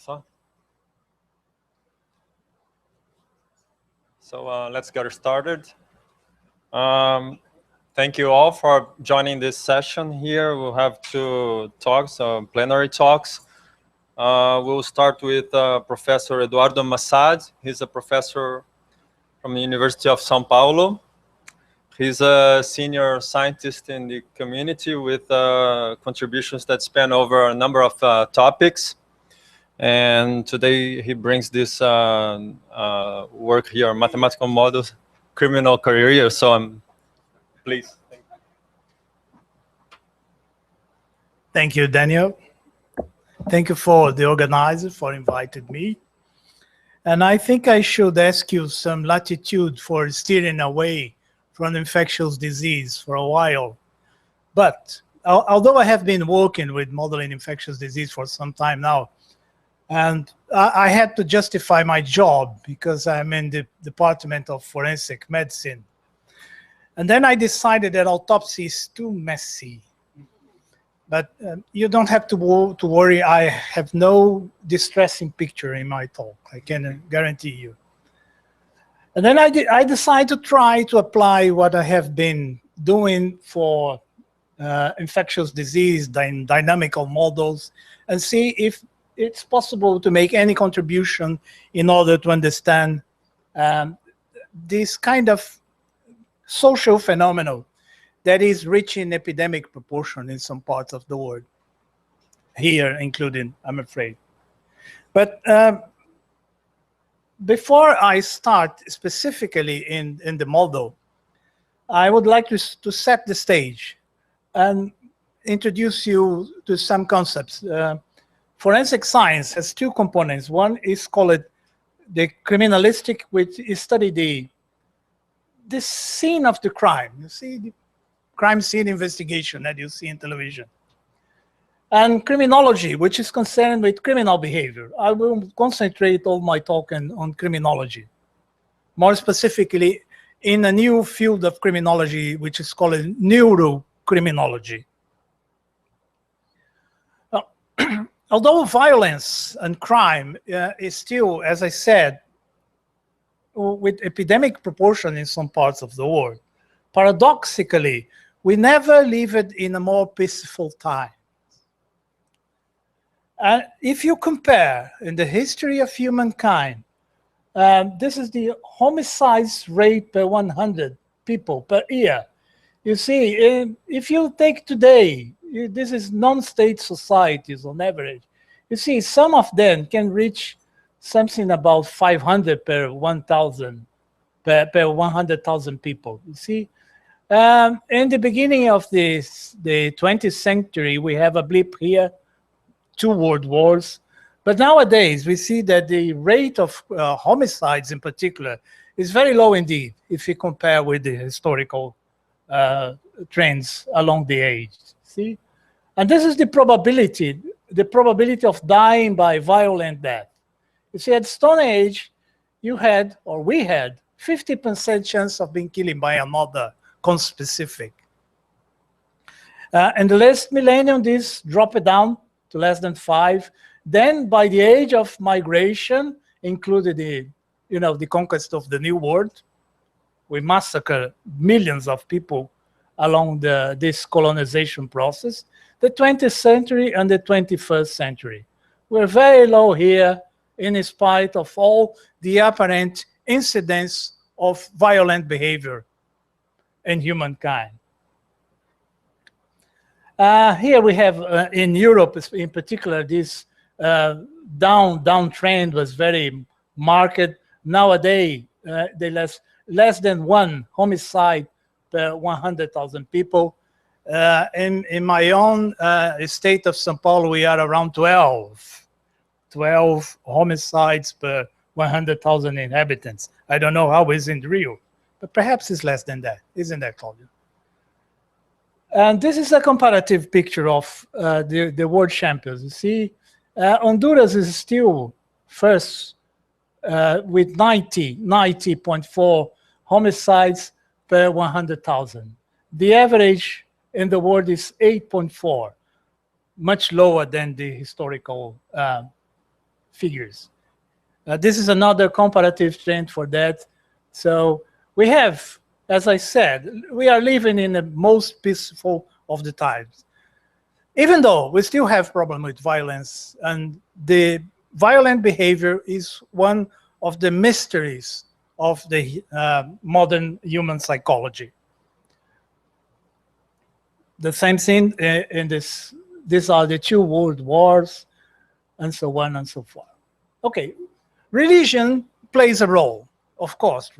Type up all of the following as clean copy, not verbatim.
começar? So let's get started. Thank you all for joining this session here. We'll have two talks, plenary talks. We'll start with Professor Eduardo Massad. He's a professor from the University of São Paulo. He's a senior scientist in the community with contributions that span over a number of topics. And today he brings this work here, mathematical models, criminal career. So please. Thank you, Daniel. Thank you for the organizer for inviting me. And I think I should ask you some latitude for steering away from infectious disease for a while. But although I have been working with modeling infectious disease for some time now, and I had to justify my job because I'm in the Department of Forensic Medicine. And then I decided that autopsy is too messy. But you don't have to worry. I have no distressing picture in my talk. I can guarantee you. And then I decided to try to apply what I have been doing for infectious disease, dynamical models, and see if it's possible to make any contribution in order to understand this kind of social phenomenon that is reaching epidemic proportion in some parts of the world, here including, I'm afraid. But before I start specifically in the model, I would like to set the stage and introduce you to some concepts. Forensic science has two components. One is called the criminalistic, which is study the scene of the crime. You see, the crime scene investigation that you see in television. And criminology, which is concerned with criminal behavior. I will concentrate all my talk on criminology. More specifically, in a new field of criminology, which is called neurocriminology. Although violence and crime is still, as I said, with epidemic proportion in some parts of the world, paradoxically, we never lived in a more peaceful time. If you compare in the history of humankind, this is the homicide rate per 100 people per year. You see, if you take today, this is non-state societies on average. You see, some of them can reach something about 500 per 1,000, per 100,000 people. You see, in the beginning of the 20th century, we have a blip here, 2 world wars. But nowadays, we see that the rate of homicides in particular is very low indeed, if you compare with the historical trends along the age. See? And this is the probability of dying by violent death. You see, at Stone Age, you had, or we had, 50% chance of being killed by another conspecific. In the last millennium, this dropped down to less than 5. Then, by the age of migration, included the conquest of the New World, we massacred millions of people along this colonization process. The 20th century and the 21st century. We're very low here in spite of all the apparent incidence of violent behavior in humankind. Here we have, in Europe in particular, this downtrend was very marked. Nowadays, there's less than 1 homicide per 100,000 people. In my own state of São Paulo, we are around 12 homicides per 100,000 inhabitants. I don't know how it's in Rio, but perhaps it's less than that. Isn't that, Claudia? And this is a comparative picture of the world champions. You see, Honduras is still first with 90.4 homicides per 100,000. The average in the world is 8.4, much lower than the historical figures. This is another comparative trend for that. So we have, as I said, we are living in the most peaceful of the times. Even though we still have problem with violence, and the violent behavior is one of the mysteries of the modern human psychology. The same thing in this, these are the two world wars, and so on and so forth. Okay, religion plays a role, of course.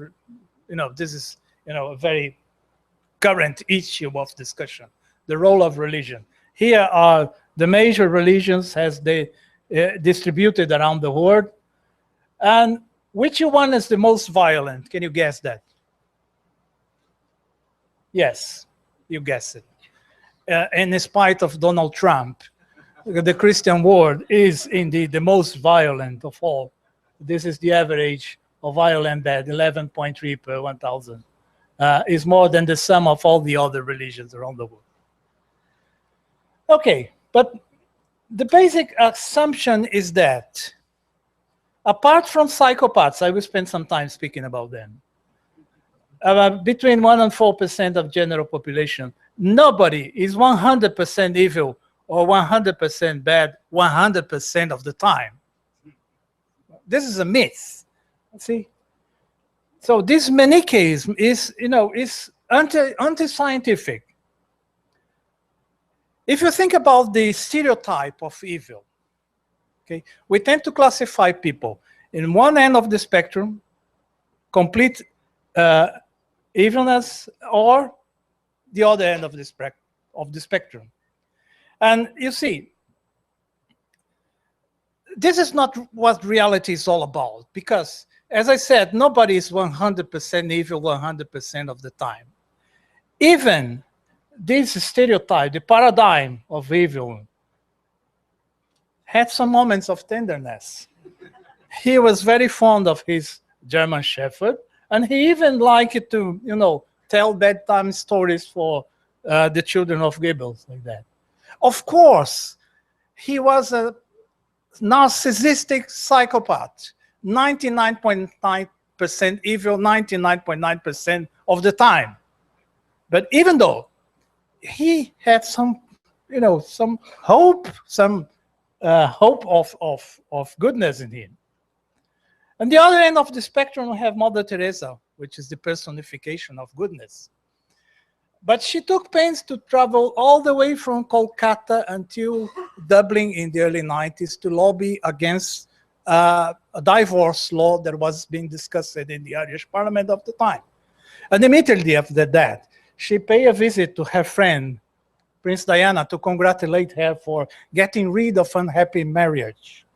You know, this is, you know, a very current issue of discussion, the role of religion. Here are the major religions as they distributed around the world. And which one is the most violent? Can you guess that? Yes, you guess it. And in spite of Donald Trump, the Christian world is indeed the most violent of all. This is the average of violent death, 11.3 per 1,000. Is more than the sum of all the other religions around the world. Okay, but the basic assumption is that apart from psychopaths, I will spend some time speaking about them, between 1% and 4% of general population, nobody is 100% evil or 100% bad 100% of the time. This is a myth. See? So this Manichaeism is, you know, is anti-scientific. If you think about the stereotype of evil, okay, we tend to classify people in one end of the spectrum, complete evilness, or the other end of the spectrum. And you see, this is not what reality is all about, because, as I said, nobody is 100% evil 100% of the time. Even this stereotype, the paradigm of evil, had some moments of tenderness. He was very fond of his German Shepherd, and he even liked to, you know, tell bedtime stories for the children of Goebbels, like that. Of course, he was a narcissistic psychopath, 99.9% evil, 99.9% of the time. But even though he had some, you know, some hope, hope of goodness in him. On the other end of the spectrum, we have Mother Teresa, which is the personification of goodness. But she took pains to travel all the way from Kolkata until Dublin in the early 90s to lobby against a divorce law that was being discussed in the Irish Parliament of the time. And immediately after that, she paid a visit to her friend, Princess Diana, to congratulate her for getting rid of unhappy marriage.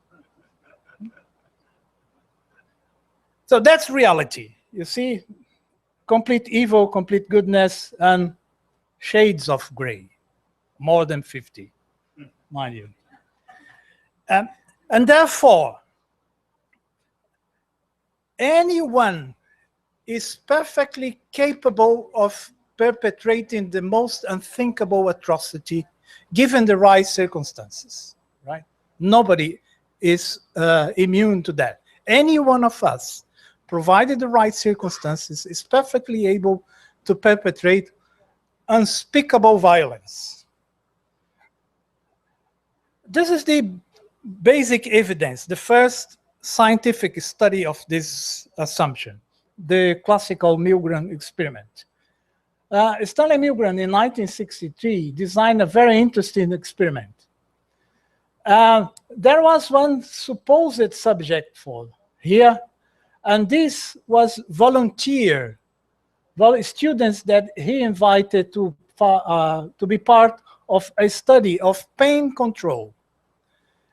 So that's reality. You see, complete evil, complete goodness, and shades of gray, more than 50, mind you. And therefore, anyone is perfectly capable of perpetrating the most unthinkable atrocity given the right circumstances, right? Nobody is immune to that. Any one of us, provided the right circumstances, is perfectly able to perpetrate unspeakable violence. This is the basic evidence, the first scientific study of this assumption, the classical Milgram experiment. Stanley Milgram in 1963 designed a very interesting experiment. There was one supposed subject for here, and this was volunteer students that he invited to be part of a study of pain control.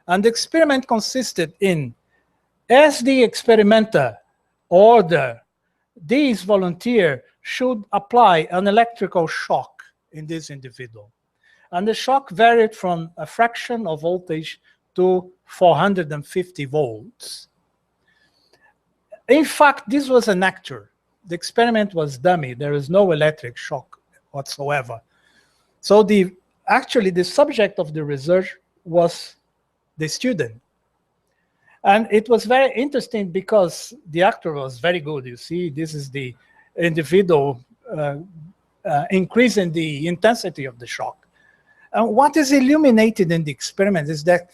And the experiment consisted in, as the experimenter order, these volunteers should apply an electrical shock in this individual. And the shock varied from a fraction of voltage to 450 volts. In fact, this was an actor. The experiment was dummy. There is no electric shock whatsoever. So actually the subject of the research was the student. And it was very interesting because the actor was very good. You see, this is the individual increasing the intensity of the shock. And what is illuminated in the experiment is that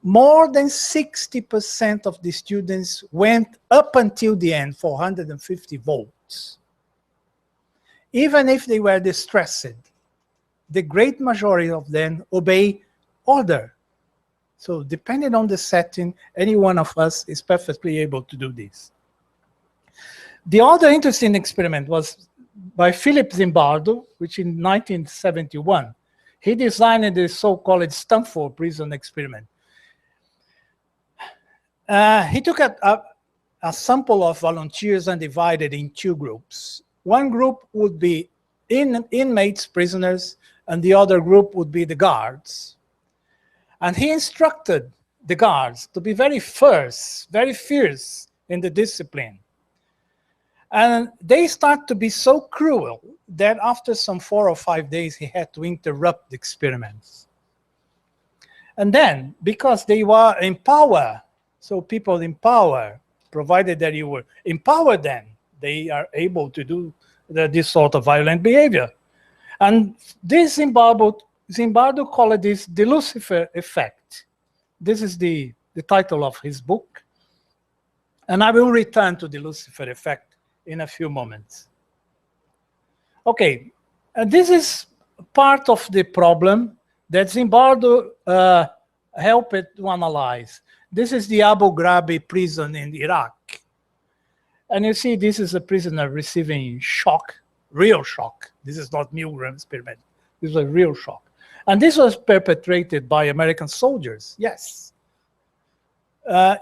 more than 60% of the students went up until the end for 150 volts. Even if they were distressed, the great majority of them obey order. So depending on the setting, any one of us is perfectly able to do this. The other interesting experiment was by Philip Zimbardo, which in 1971, he designed the so-called Stanford prison experiment. He took a sample of volunteers and divided in two groups. One group would be inmates, prisoners, and the other group would be the guards. And he instructed the guards to be very fierce in the discipline. And they start to be so cruel that after some 4 or 5 days, he had to interrupt the experiments. And then, because they were in power, so people in power, provided that you will empower them, they are able to do this sort of violent behavior. And this Zimbardo called this the Lucifer effect. This is the title of his book. And I will return to the Lucifer effect in a few moments. Okay, and this is part of the problem that Zimbardo helped to analyze. This is the Abu Ghraib prison in Iraq. And you see, this is a prisoner receiving shock, real shock. This is not Milgram experiment. This is a real shock. And this was perpetrated by American soldiers, yes.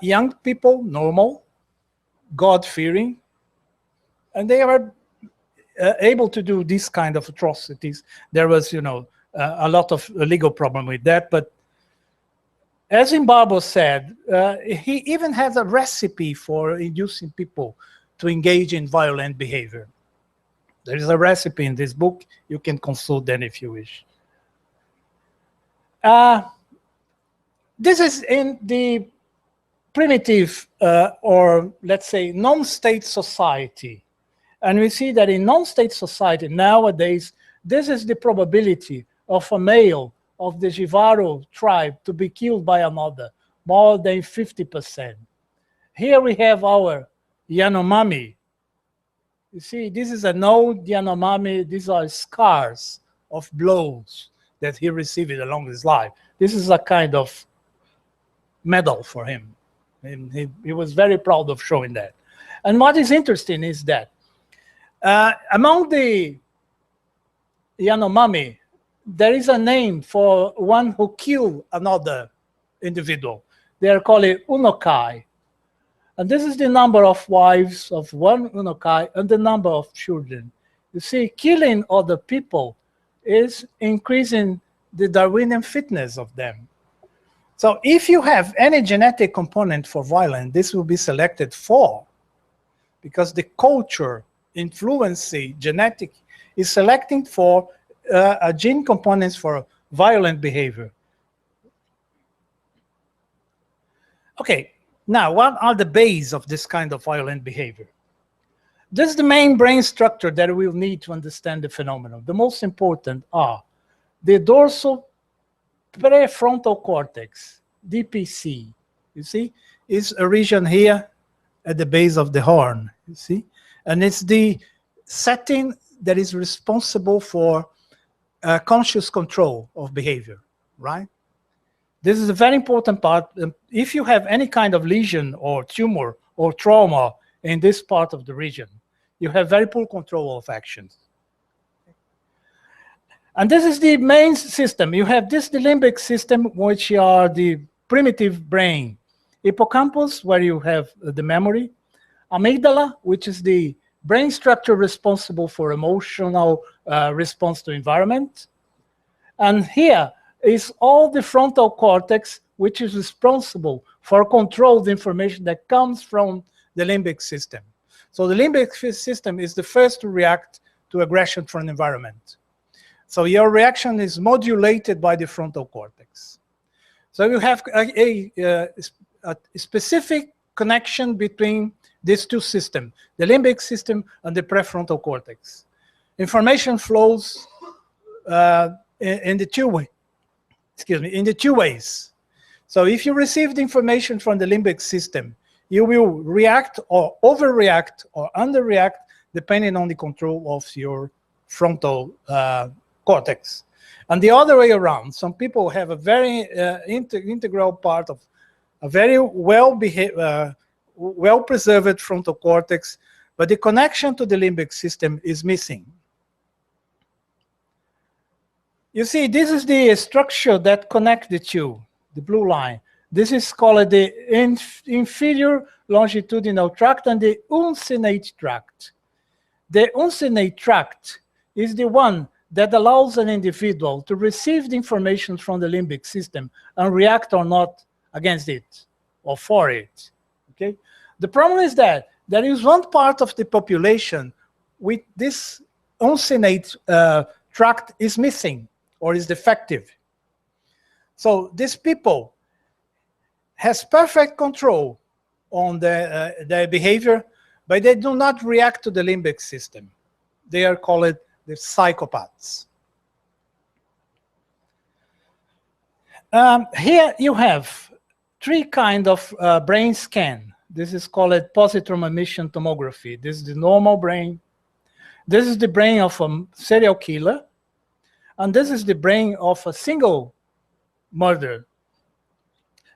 Young people, normal, God-fearing, and they are able to do this kind of atrocities. There was, a lot of legal problem with that, but as Zimbardo said, he even has a recipe for inducing people to engage in violent behavior. There is a recipe in this book. You can consult that if you wish. This is in the primitive, or let's say non-state society. And we see that in non-state society nowadays, this is the probability of a male of the Jivaro tribe to be killed by another, more than 50%. Here we have our Yanomami. You see, this is an old Yanomami. These are scars of blows that he received along his life. This is a kind of medal for him. And he was very proud of showing that. And what is interesting is that among the Yanomami, there is a name for one who killed another individual. They are called Unokai. And this is the number of wives of one Unokai and the number of children. You see, killing other people is increasing the Darwinian fitness of them. So if you have any genetic component for violence, this will be selected for, because the culture, influence, genetic, is selecting for a gene components for violent behavior. Okay, now what are the base of this kind of violent behavior? This is the main brain structure that we will need to understand the phenomenon. The most important are the dorsal prefrontal cortex, DPC, you see, is a region here at the base of the horn, you see, and it's the setting that is responsible for conscious control of behavior, right? This is a very important part. If you have any kind of lesion or tumor or trauma in this part of the region, you have very poor control of actions. And this is the main system. You have the limbic system, which are the primitive brain. Hippocampus, where you have the memory. Amygdala, which is the brain structure responsible for emotional response to environment. And here is all the frontal cortex, which is responsible for controlled information that comes from the limbic system. So the limbic system is the first to react to aggression from the environment. So your reaction is modulated by the frontal cortex. So you have a specific connection between these two systems, the limbic system and the prefrontal cortex. Information flows in the two ways. So if you receive the information from the limbic system, you will react or overreact or underreact depending on the control of your frontal cortex. And the other way around, some people have a very integral part of a very well-preserved frontal cortex, but the connection to the limbic system is missing. You see, this is the structure that connects the two, the blue line. This is called the inferior longitudinal tract and the uncinate tract. The uncinate tract is the one that allows an individual to receive the information from the limbic system and react or not against it or for it. Okay? The problem is that there is one part of the population with this uncinate tract is missing or is defective. So these people has perfect control on their behavior, but they do not react to the limbic system. They are called the psychopaths. Here you have three kinds of brain scan. This is called positron emission tomography. This is the normal brain. This is the brain of a serial killer. And this is the brain of a single murder.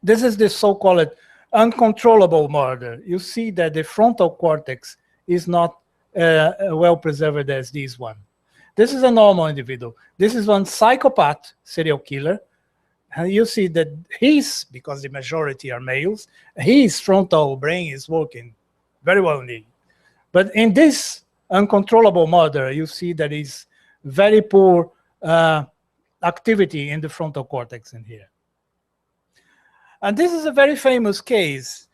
This is the so-called uncontrollable murder. You see that the frontal cortex is not well preserved as this one. This is a normal individual. This is one psychopath serial killer. And you see that because the majority are males, his frontal brain is working very well indeed. But in this uncontrollable murder, you see that is very poor activity in the frontal cortex in here. And this is a very famous case.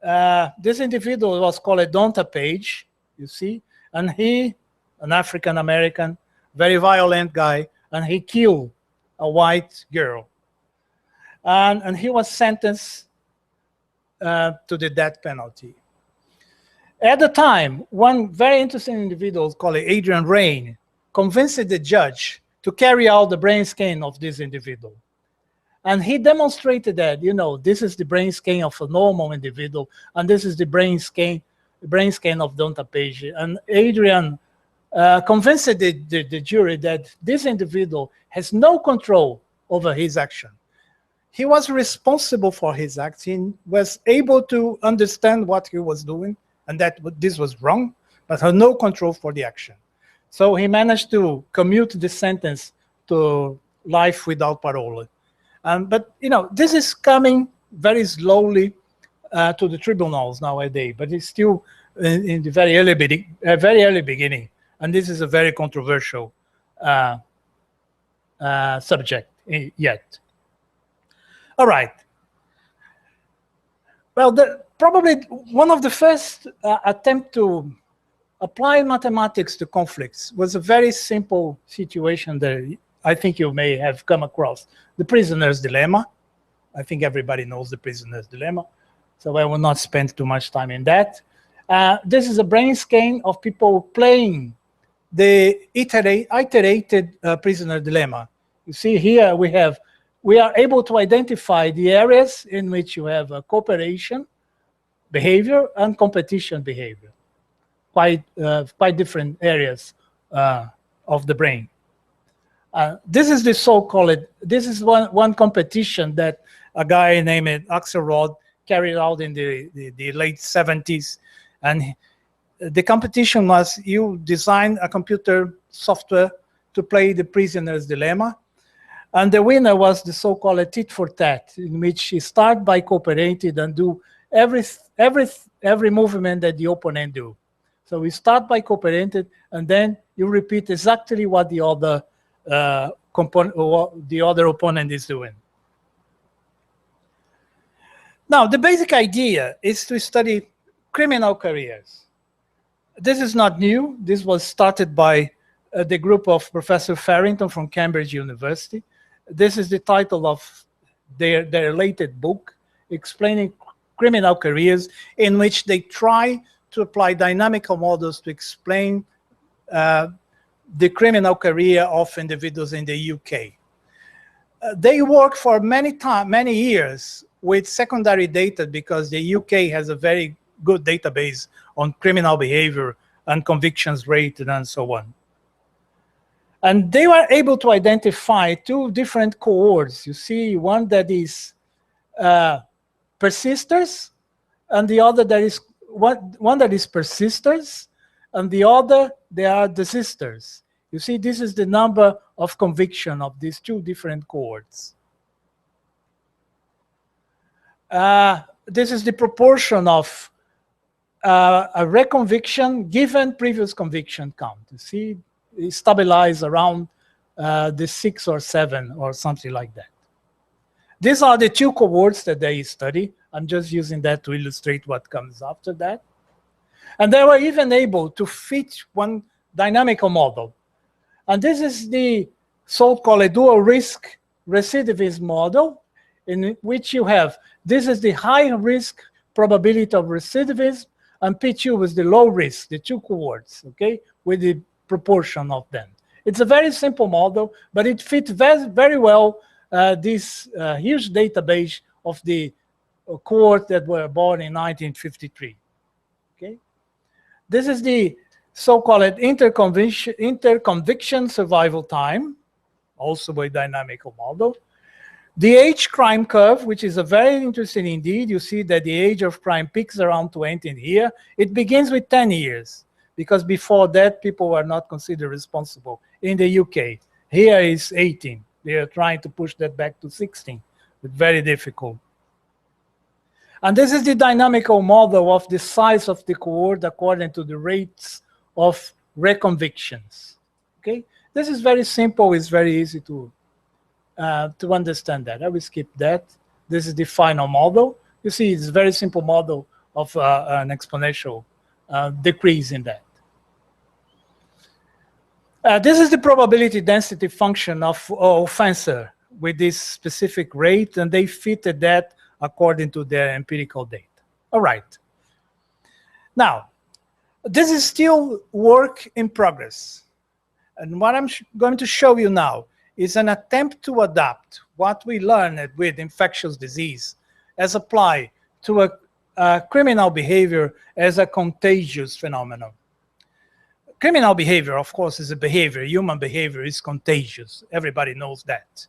This individual was called Donta Page, you see, and he, an African-American, very violent guy, and he killed a white girl. And he was sentenced to the death penalty. At the time, one very interesting individual called Adrian Rain convinced the judge to carry out the brain scan of this individual. And he demonstrated that, you know, this is the brain scan of a normal individual, and this is the brain scan of Donta Page. And Adrian convinced the jury that this individual has no control over his action. He was responsible for his acts. He was able to understand what he was doing and that this was wrong, but had no control for the action. So he managed to commute the sentence to life without parole. But, you know, this is coming very slowly to the tribunals nowadays, but it's still in the very early beginning. And this is a very controversial subject yet. All right. Well, probably one of the first attempt to apply mathematics to conflicts was a very simple situation that I think you may have come across. The prisoner's dilemma. I think everybody knows the prisoner's dilemma, so I will not spend too much time in that. This is a brain scan of people playing the iterated prisoner dilemma. You see here we are able to identify the areas in which you have cooperation behavior and competition behavior. Quite different areas of the brain. This is the so-called, this is one competition that a guy named Axelrod carried out in the late 70s. And the competition was you design a computer software to play the prisoner's dilemma. And the winner was the so-called tit for tat, in which you start by cooperating and do every movement that the opponent do. So we start by cooperating, and then you repeat exactly what the other opponent is doing. Now, the basic idea is to study criminal careers. This is not new. This was started by the group of Professor Farrington from Cambridge University. This is the title of their related book, explaining criminal careers, in which they try to apply dynamical models to explain the criminal career of individuals in the UK. They work for many years with secondary data, because the UK has a very good database on criminal behavior and convictions rate and so on. And they were able to identify two different cohorts. You see one that is persisters, and the other that is one that is persisters, and the other they are desisters. You see, this is the number of conviction of these two different cohorts. This is the proportion of a reconviction given previous conviction count. You see, it stabilizes around the 6 or 7 or something like that. These are the two cohorts that they study. I'm just using that to illustrate what comes after that. And they were even able to fit one dynamical model. And this is the so-called dual risk recidivism model, in which you have, this is the high risk probability of recidivism, and P2 is the low risk, the two cohorts, okay, with the proportion of them. It's a very simple model, but it fits very well this huge database of the cohort that were born in 1953. Okay, this is the so-called interconviction survival time, also a dynamical model. The age crime curve, which is a very interesting indeed. You see that the age of crime peaks around 20 here. It begins with 10 years, because before that, people were not considered responsible in the UK. Here is 18. They are trying to push that back to 16, but very difficult. And this is the dynamical model of the size of the cohort according to the rates of reconvictions. Okay, this is very simple. It's very easy to understand that. I will skip that. This is the final model. You see, it's a very simple model of an exponential decrease in that. This is the probability density function of offender with this specific rate, and they fitted that according to their empirical data. All right. Now, this is still work in progress. And what I'm going to show you now is an attempt to adapt what we learned with infectious disease as applied to a criminal behavior as a contagious phenomenon. Criminal behavior, of course, is a behavior. Human behavior is contagious. Everybody knows that.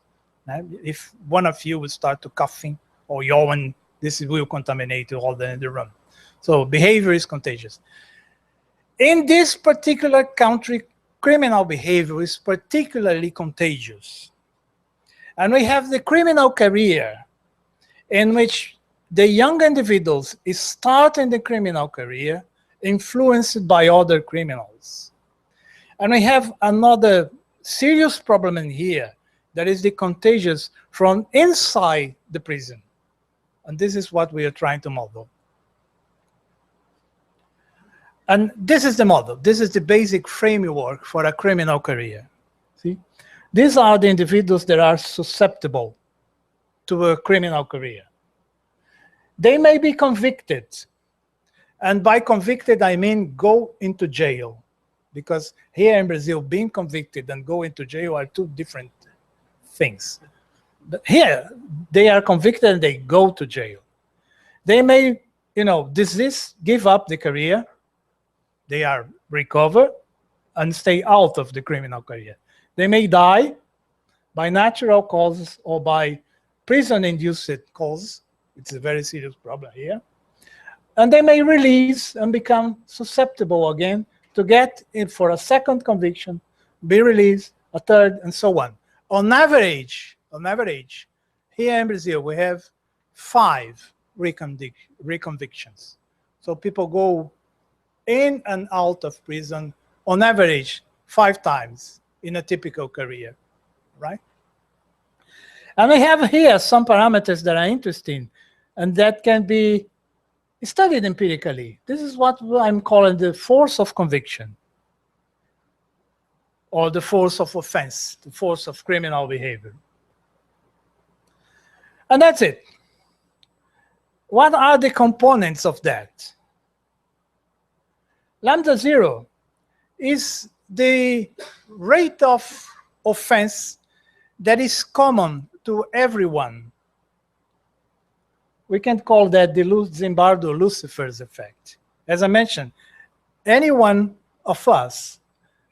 If one of you will start to coughing or yawning, this will contaminate all in the room. So behavior is contagious. In this particular country, criminal behavior is particularly contagious. And we have the criminal career in which the young individuals is starting the criminal career influenced by other criminals. And we have another serious problem in here, that is the contagious from inside the prison. And this is what we are trying to model. And this is the model. This is the basic framework for a criminal career. See? These are the individuals that are susceptible to a criminal career. They may be convicted. And by convicted, I mean go into jail. Because here in Brazil, being convicted and go into jail are two different things. But here, they are convicted and they go to jail. They may, desist, give up the career. They are recovered and stay out of the criminal career. They may die by natural causes or by prison-induced causes. It's a very serious problem here. And they may release and become susceptible again to get in for a second conviction, be released, a third, and so on. On average, here in Brazil, we have 5 reconvictions. So people go in and out of prison on average 5 times in a typical career, right? And we have here some parameters that are interesting and that can be studied empirically. This is what I'm calling the force of conviction, or the force of offense, the force of criminal behavior. And that's it. what are the components of that? Lambda 0 is the rate of offense that is common to everyone. We can call that the Zimbardo-Lucifer's effect. As I mentioned, any one of us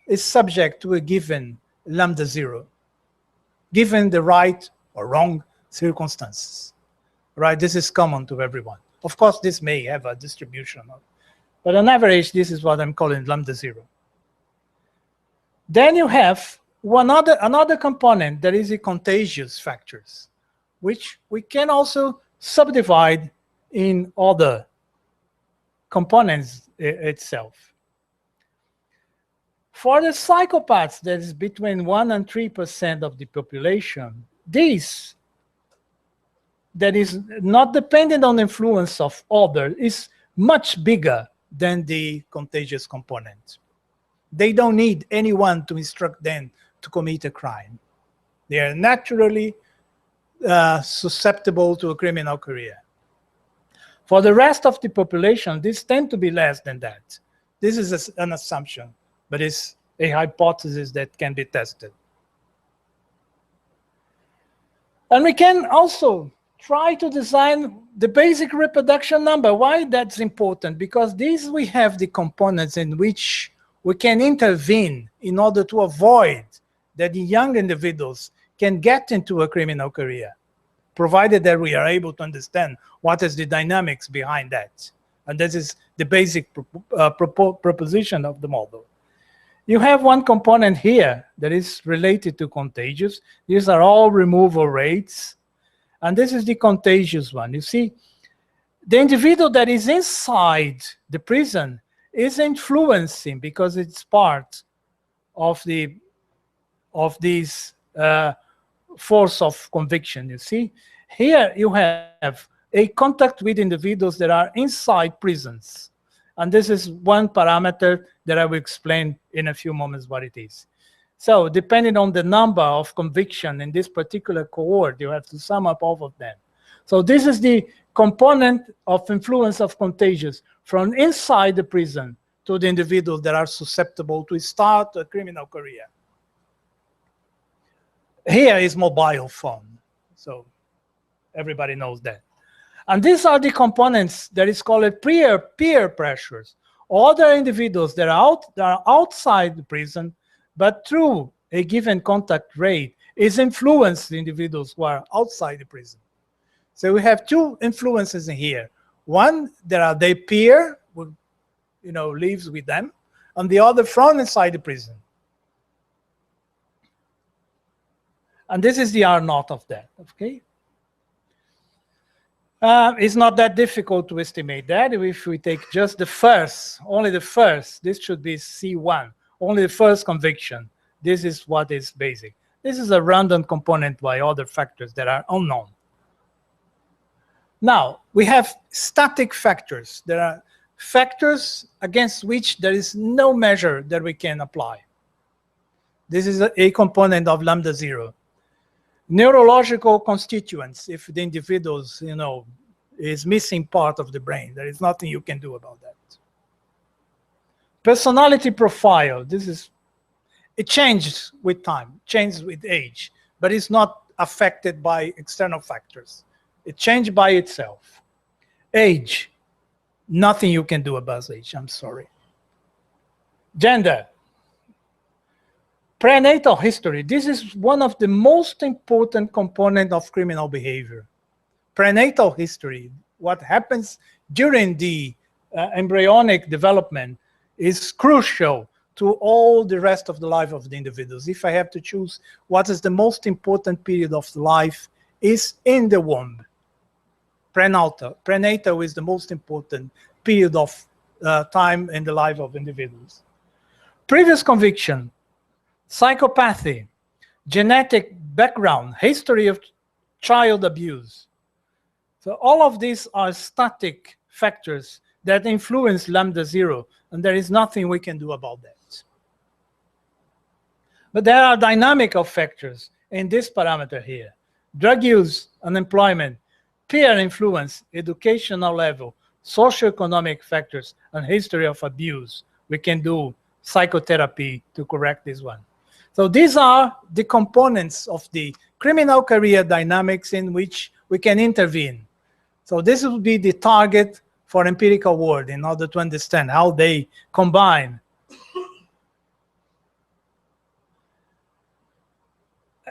is subject to a given lambda 0, given the right or wrong circumstances. Right? This is common to everyone. Of course, this may have a distribution, but on average, this is what I'm calling lambda 0. Then you have another component that is the contagious factors, which we can also subdivide in other components itself. For the psychopaths, that is between 1% and 3% of the population, this that is not dependent on the influence of others is much bigger than the contagious component. They don't need anyone to instruct them to commit a crime. They are naturally susceptible to a criminal career. For the rest of the population, this tends to be less than that. This is an assumption, but it's a hypothesis that can be tested. And we can also try to design the basic reproduction number. Why that's important? Because these we have the components in which we can intervene in order to avoid that the young individuals can get into a criminal career, provided that we are able to understand what is the dynamics behind that. And this is the basic proposition of the model. You have one component here that is related to contagious. These are all removal rates. And this is the contagious one. You see, the individual that is inside the prison is influencing because it's part of this force of conviction, you see. Here you have a contact with individuals that are inside prisons. And this is one parameter that I will explain in a few moments what it is. So depending on the number of conviction in this particular cohort, you have to sum up all of them. So this is the component of influence of contagious from inside the prison to the individuals that are susceptible to start a criminal career. Here is mobile phone. So everybody knows that. And these are the components that is called peer pressures. Other individuals that are outside the prison, but through a given contact rate, is influenced the individuals who are outside the prison. So we have two influences in here. One, there are their peer, who lives with them, and the other from inside the prison. And this is the R0 of that, okay? It's not that difficult to estimate that. If we take just the first, only the first, this should be C1, only the first conviction. This is what is basic. This is a random component by other factors that are unknown. Now, we have static factors. There are factors against which there is no measure that we can apply. This is a component of lambda 0. Neurological constituents, if the individuals, is missing part of the brain, there is nothing you can do about that. Personality profile, it changes with time, changes with age, but it's not affected by external factors. It changed by itself. Age, nothing you can do about age, I'm sorry. Gender. Prenatal history. This is one of the most important components of criminal behavior. Prenatal history, what happens during the embryonic development, is crucial to all the rest of the life of the individuals. If I have to choose what is the most important period of life, is in the womb. Prenatal is the most important period of time in the life of individuals. Previous conviction. Psychopathy, genetic background, history of child abuse. So all of these are static factors that influence lambda 0, and there is nothing we can do about that. But there are dynamical factors in this parameter here. Drug use, unemployment, peer influence, educational level, socioeconomic factors, and history of abuse, we can do psychotherapy to correct this one. So these are the components of the criminal career dynamics in which we can intervene. So this will be the target for empirical work in order to understand how they combine.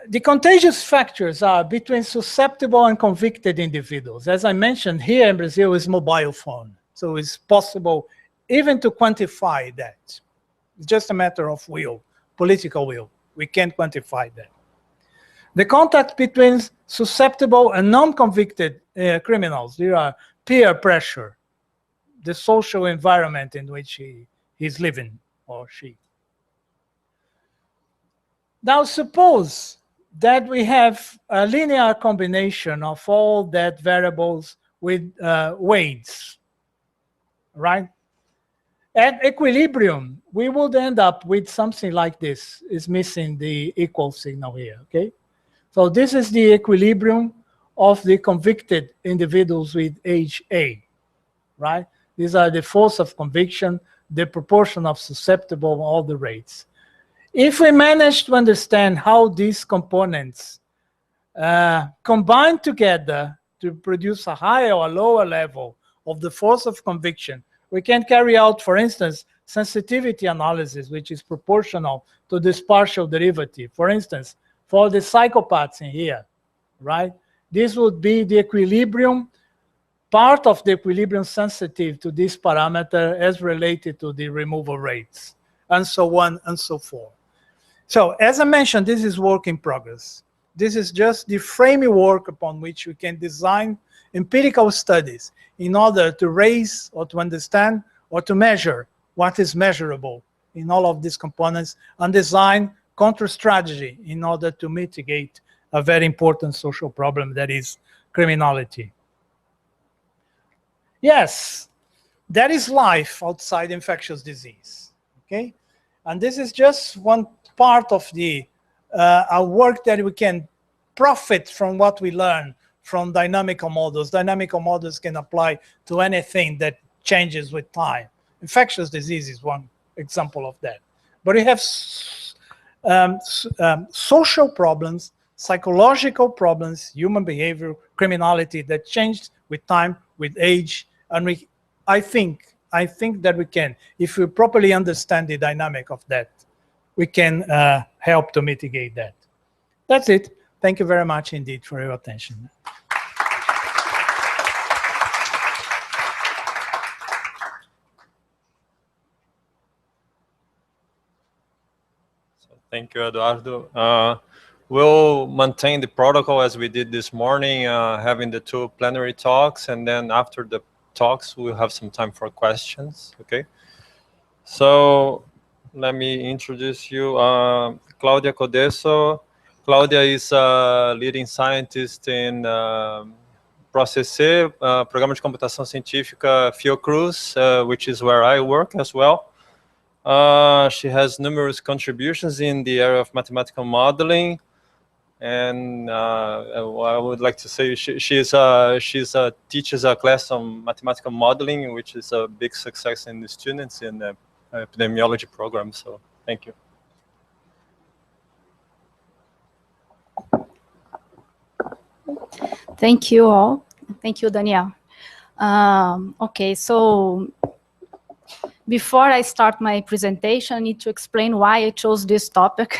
The contagious factors are between susceptible and convicted individuals. As I mentioned, here in Brazil is mobile phone. So it's possible even to quantify that. It's just a matter of will, political will. We can't quantify that. The contact between susceptible and non-convicted criminals, there are peer pressure, the social environment in which he's living, or she. Now suppose that we have a linear combination of all that variables with weights, right? At equilibrium, we would end up with something like this. Is missing the equal signal here, okay? So this is the equilibrium of the convicted individuals with age A, right? These are the force of conviction, the proportion of susceptible, all the rates. If we manage to understand how these components combine together to produce a higher or lower level of the force of conviction, we can carry out, for instance, sensitivity analysis, which is proportional to this partial derivative. For instance, for the psychopaths in here, right? This would be the equilibrium, part of the equilibrium sensitive to this parameter as related to the removal rates, and so on and so forth. So as I mentioned, this is work in progress. This is just the framework upon which we can design empirical studies in order to raise or to understand or to measure what is measurable in all of these components and design counter-strategy in order to mitigate a very important social problem that is criminality. Yes, there is life outside infectious disease, okay? And this is just one part of the our work that we can profit from what we learn from dynamical models. Dynamical models can apply to anything that changes with time. Infectious disease is one example of that. But we have social problems, psychological problems, human behavior, criminality that changed with time, with age, and I think that we can, if we properly understand the dynamic of that, we can help to mitigate that. That's it. Thank you very much indeed for your attention. Thank you, Eduardo. We'll maintain the protocol as we did this morning, having the two plenary talks, and then after the talks, we'll have some time for questions, okay? So let me introduce you, Claudia Cody. Claudia is a leading scientist in Process C, Programa de Computação Científica Fiocruz, which is where I work as well. She has numerous contributions in the area of mathematical modeling, and I would like to say she teaches a class on mathematical modeling, which is a big success in the students in the epidemiology program. So thank you. Thank you all. Thank you, Daniel. Okay, so before I start my presentation, I need to explain why I chose this topic.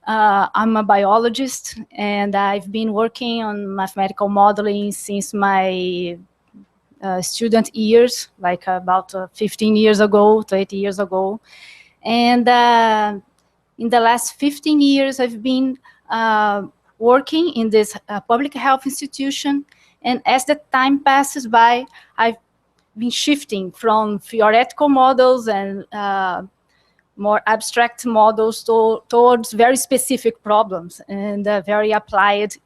I'm a biologist, and I've been working on mathematical modeling since my student years, like about 15 years ago, 20 years ago. And in the last 15 years, I've been working in this public health institution. And as the time passes by, I've been shifting from theoretical models and more abstract models towards very specific problems and very applied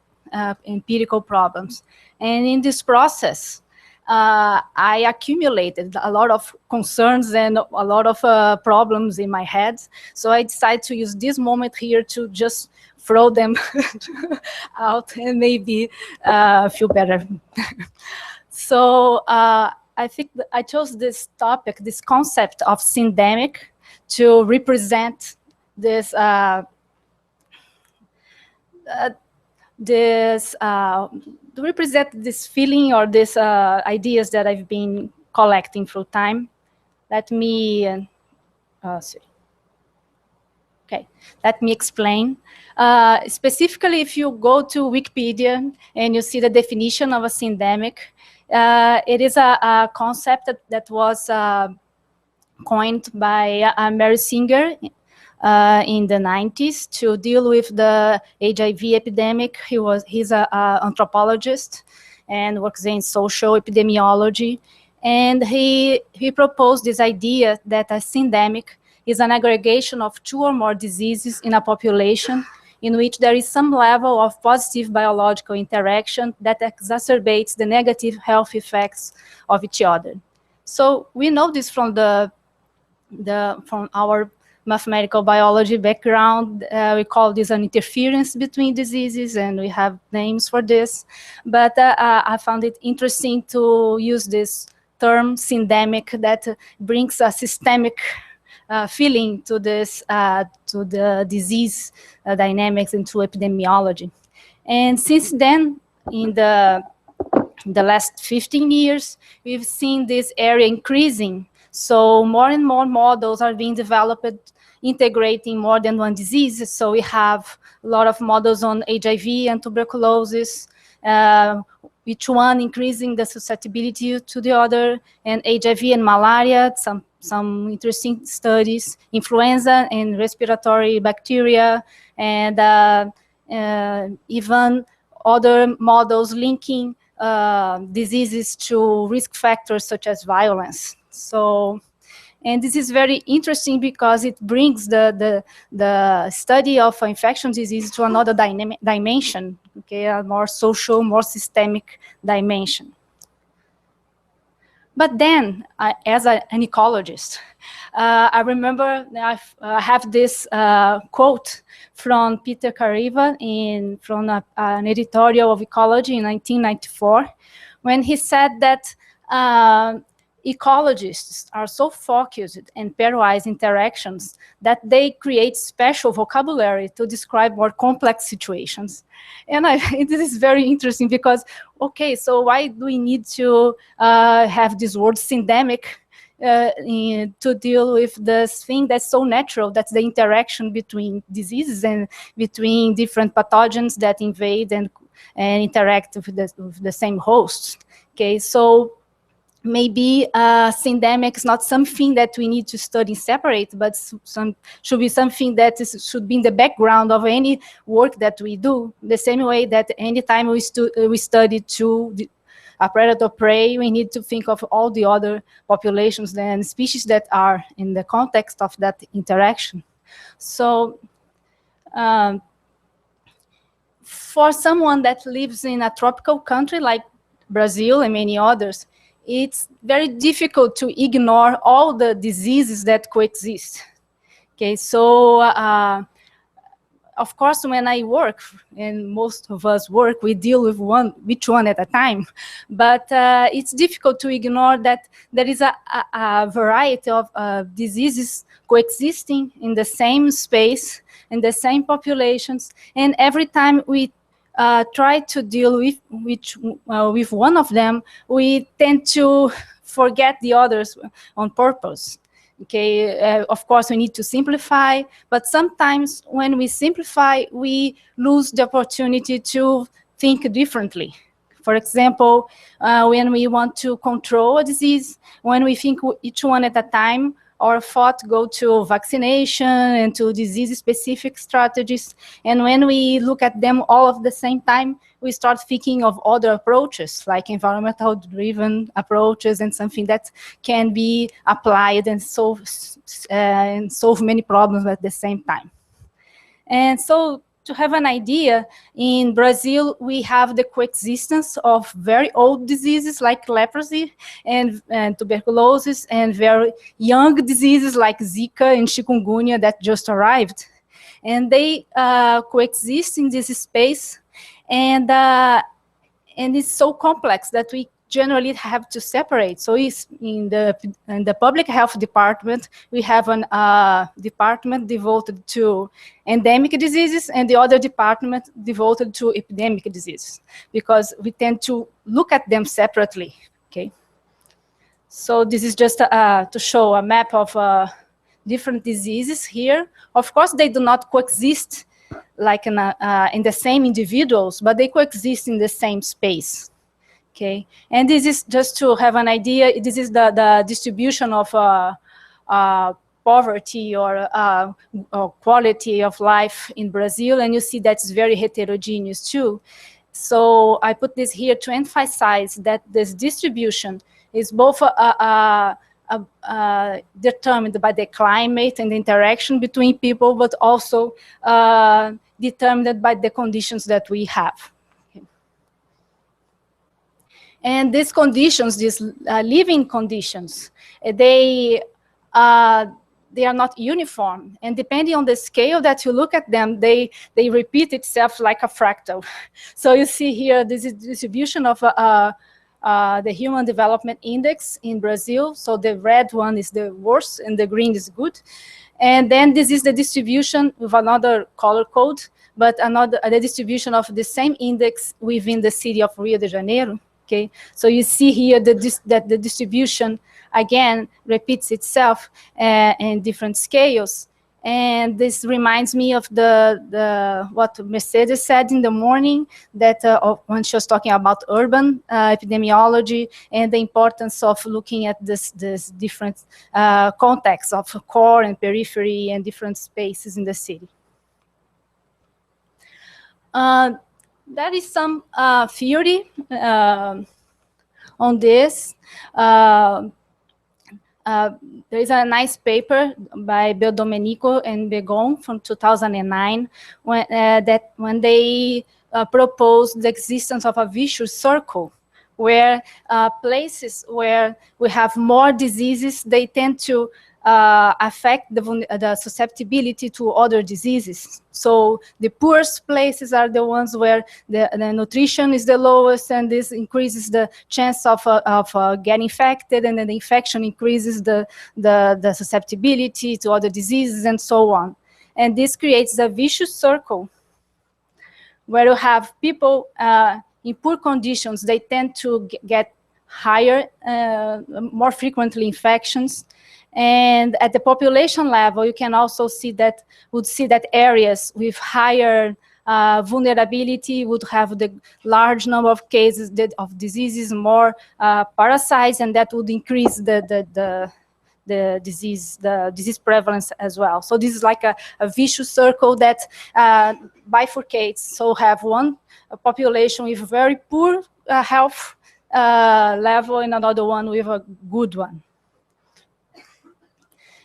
empirical problems. And in this process, I accumulated a lot of concerns and a lot of problems in my head. So I decided to use this moment here to just throw them out and maybe feel better. So I think I chose this topic, this concept of syndemic, to represent this to represent this feeling or these ideas that I've been collecting through time. Let me Okay, let me explain. Specifically, if you go to Wikipedia and you see the definition of a syndemic, it is a concept that was coined by Mary Singer in the 90s to deal with the HIV epidemic. He's an anthropologist and works in social epidemiology. And he proposed this idea that a syndemic is an aggregation of two or more diseases in a population in which there is some level of positive biological interaction that exacerbates the negative health effects of each other. So we know this from from our mathematical biology background. We call this an interference between diseases, and we have names for this. But I found it interesting to use this term syndemic that brings a systemic feeling to this, to the disease dynamics and to epidemiology. And since then, in the last 15 years, we've seen this area increasing. So more and more models are being developed integrating more than one disease. So we have a lot of models on HIV and tuberculosis, each one increasing the susceptibility to the other, and HIV and malaria, some interesting studies, influenza and respiratory bacteria, and even other models linking diseases to risk factors such as violence. So, and this is very interesting because it brings the study of infection disease to another dimension, okay, a more social, more systemic dimension. But then, as an ecologist, I remember I have this quote from Peter Cariva from an editorial of ecology in 1994, when he said that ecologists are so focused in pairwise interactions that they create special vocabulary to describe more complex situations. And this is very interesting because, okay, so why do we need to have this word syndemic to deal with this thing that's so natural, that's the interaction between diseases and between different pathogens that invade and interact with the same host? Okay, so maybe syndemic is not something that we need to study separate, but should be something that should be in the background of any work that we do. The same way that anytime we study a predator-prey, we need to think of all the other populations and species that are in the context of that interaction. So for someone that lives in a tropical country like Brazil and many others, it's very difficult to ignore all the diseases that coexist. Okay, so of course, when I work, and most of us work, we deal with each one at a time. But it's difficult to ignore that there is a variety of diseases coexisting in the same space, in the same populations, and every time we try to deal with one of them, we tend to forget the others on purpose. Okay, of course, we need to simplify, but sometimes when we simplify, we lose the opportunity to think differently. For example, when we want to control a disease, when we think each one at a time, our thought go to vaccination and to disease-specific strategies. And when we look at them all at the same time, we start thinking of other approaches, like environmental-driven approaches and something that can be applied and solve many problems at the same time. And so, to have an idea, in Brazil, we have the coexistence of very old diseases like leprosy and tuberculosis, and very young diseases like Zika and chikungunya that just arrived. and they coexist in this space, and it's so complex that we generally have to separate. So it's in the public health department, we have an department devoted to endemic diseases and the other department devoted to epidemic diseases, because we tend to look at them separately, okay? So this is just to show a map of different diseases here. Of course, they do not coexist like in the same individuals, but they coexist in the same space. Okay, and this is just to have an idea. This is the distribution of poverty or quality of life in Brazil, and you see that's very heterogeneous too. So I put this here to emphasize that this distribution is both determined by the climate and the interaction between people, but also determined by the conditions that we have. And these conditions, these living conditions, they are not uniform. And depending on the scale that you look at them, they repeat itself like a fractal. So you see here, this is distribution of the Human Development Index in Brazil. So the red one is the worst and the green is good. And then this is the distribution with another color code, but the distribution of the same index within the city of Rio de Janeiro. Okay, so you see here that the distribution again repeats itself in different scales, and this reminds me of what Mercedes said in the morning, that when she was talking about urban epidemiology and the importance of looking at this different contexts of core and periphery and different spaces in the city. There is some theory on this. There is a nice paper by Domenico and Begon from 2009 when they proposed the existence of a vicious circle, where places where we have more diseases, they tend to affect the susceptibility to other diseases. So the poorest places are the ones where the nutrition is the lowest, and this increases the chance of getting infected, and then the infection increases the susceptibility to other diseases and so on. And this creates a vicious circle where you have people in poor conditions, they tend to get higher, more frequently infections. And at the population level, you can also see that areas with higher vulnerability would have the large number of cases of diseases, more parasites, and that would increase the disease prevalence as well. So this is like a vicious circle that bifurcates. So have one population with very poor health level and another one with a good one.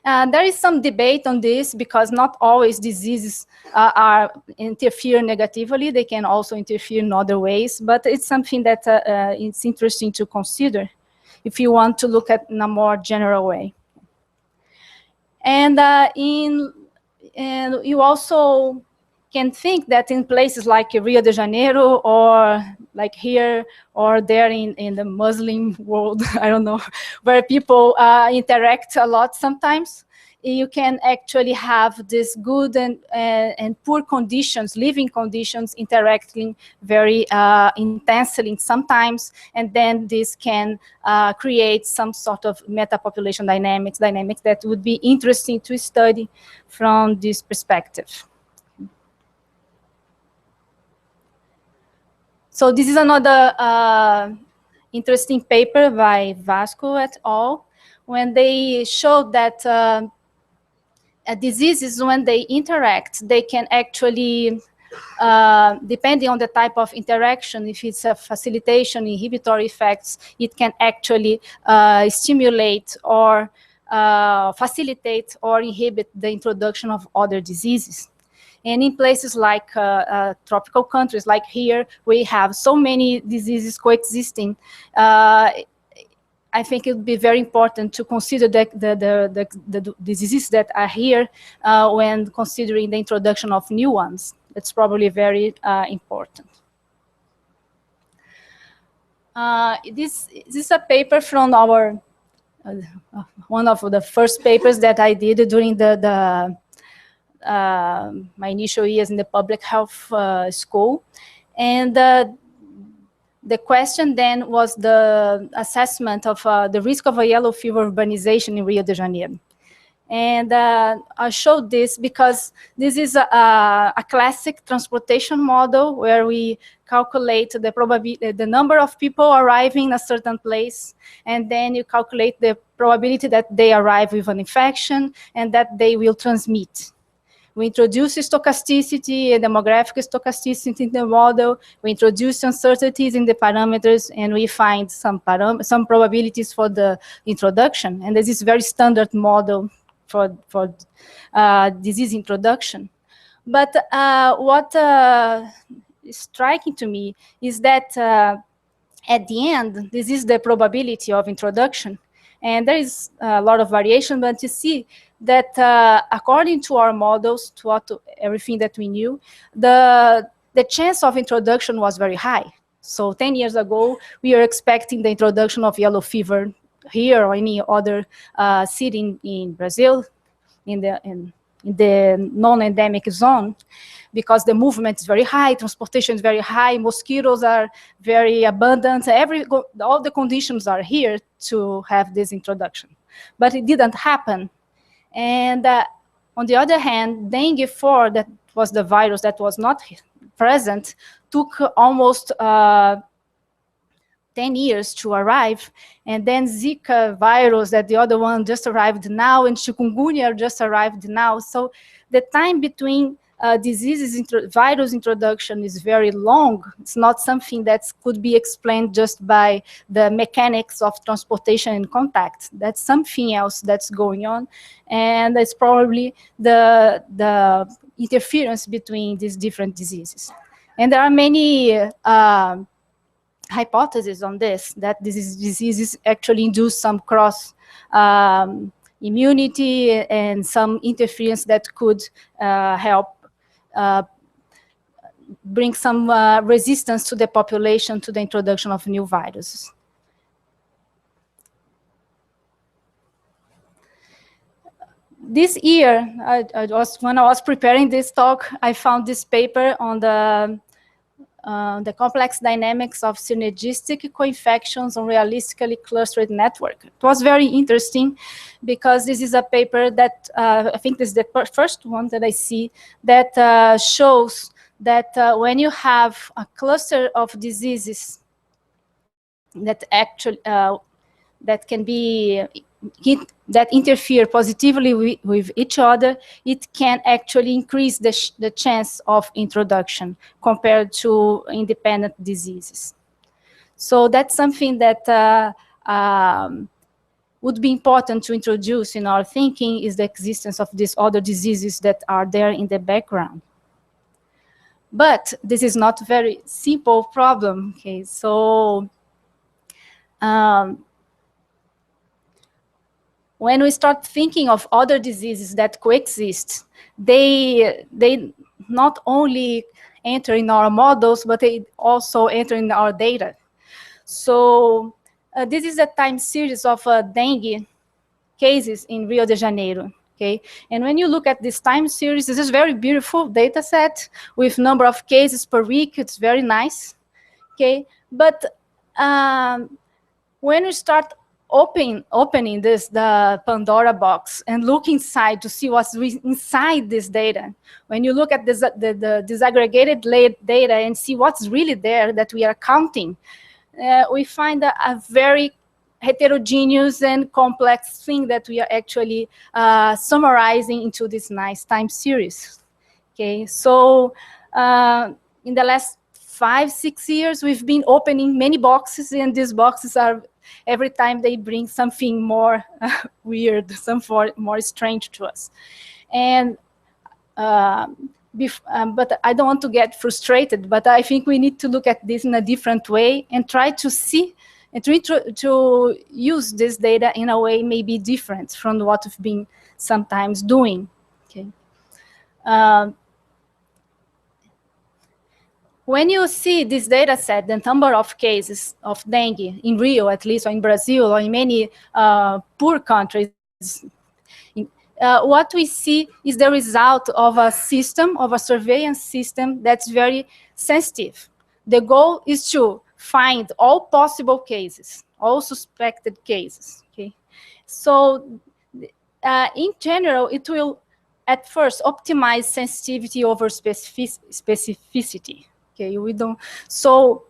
There is some debate on this, because not always diseases interfere negatively. They can also interfere in other ways, but it's something that it's interesting to consider if you want to look at in a more general way. And you also can think that in places like Rio de Janeiro, or like here or there in the Muslim world, I don't know, where people interact a lot sometimes, you can actually have this good and poor conditions, living conditions, interacting very intensely sometimes, and then this can create some sort of meta-population dynamics that would be interesting to study from this perspective. So this is another interesting paper by Vasco et al., when they showed that diseases, when they interact, they can actually, depending on the type of interaction, if it's a facilitation, inhibitory effects, it can actually stimulate or facilitate or inhibit the introduction of other diseases. And in places like tropical countries, like here, we have so many diseases coexisting. I think it would be very important to consider the diseases that are here when considering the introduction of new ones. It's probably very important. This is a paper from our one of the first papers that I did during my initial years in the public health school, and the question then was the assessment of the risk of a yellow fever urbanization in Rio de Janeiro. And I showed this because this is a classic transportation model where we calculate the probability, the number of people arriving in a certain place, and then you calculate the probability that they arrive with an infection and that they will transmit. We introduce stochasticity and demographic stochasticity in the model. We introduce uncertainties in the parameters, and we find some probabilities for the introduction. And this is very standard model for disease introduction. But what is striking to me is that at the end, this is the probability of introduction. And there is a lot of variation, but you see that according to our models, to everything that we knew, the chance of introduction was very high. So 10 years ago, we were expecting the introduction of yellow fever here or any other city in Brazil, in the non-endemic zone, because the movement is very high, transportation is very high, mosquitoes are very abundant, all the conditions are here to have this introduction. But it didn't happen. And on the other hand, dengue 4, that was the virus that was not present, took almost 10 years to arrive, and then Zika virus, that the other one just arrived now, and chikungunya just arrived now. So the time between virus introduction is very long. It's not something that could be explained just by the mechanics of transportation and contact. That's something else that's going on, and it's probably the interference between these different diseases. And there are many hypotheses on this, that these diseases actually induce some cross immunity and some interference that could help bring some resistance to the population to the introduction of new viruses. This year, when I was preparing this talk, I found this paper on the complex dynamics of synergistic co-infections on realistically clustered network. It was very interesting because this is a paper that I think this is the first one that I see that shows that when you have a cluster of diseases that actually that can be that interfere positively with each other, it can actually increase the chance of introduction compared to independent diseases. So that's something that would be important to introduce in our thinking, is the existence of these other diseases that are there in the background. But this is not a very simple problem. Okay, so when we start thinking of other diseases that coexist, they not only enter in our models, but they also enter in our data. So this is a time series of dengue cases in Rio de Janeiro. Okay, and when you look at this time series, this is a very beautiful data set with number of cases per week. It's very nice. Okay, but when we start opening the Pandora box and look inside to see what's inside this data, when you look at this, the disaggregated data and see what's really there that we are counting, we find a very heterogeneous and complex thing that we are actually summarizing into this nice time series. Okay, so in the last 5-6 years, we've been opening many boxes, and these boxes are, every time they bring something more weird, something more strange to us. And but I don't want to get frustrated, but I think we need to look at this in a different way and try to see and to use this data in a way maybe different from what we've been sometimes doing. Okay. When you see this data set, the number of cases of dengue in Rio, at least, or in Brazil, or in many poor countries, what we see is the result of a system, of a surveillance system that's very sensitive. The goal is to find all possible cases, all suspected cases. Okay, so in general, it will at first optimize sensitivity over specificity. Okay, we don't. So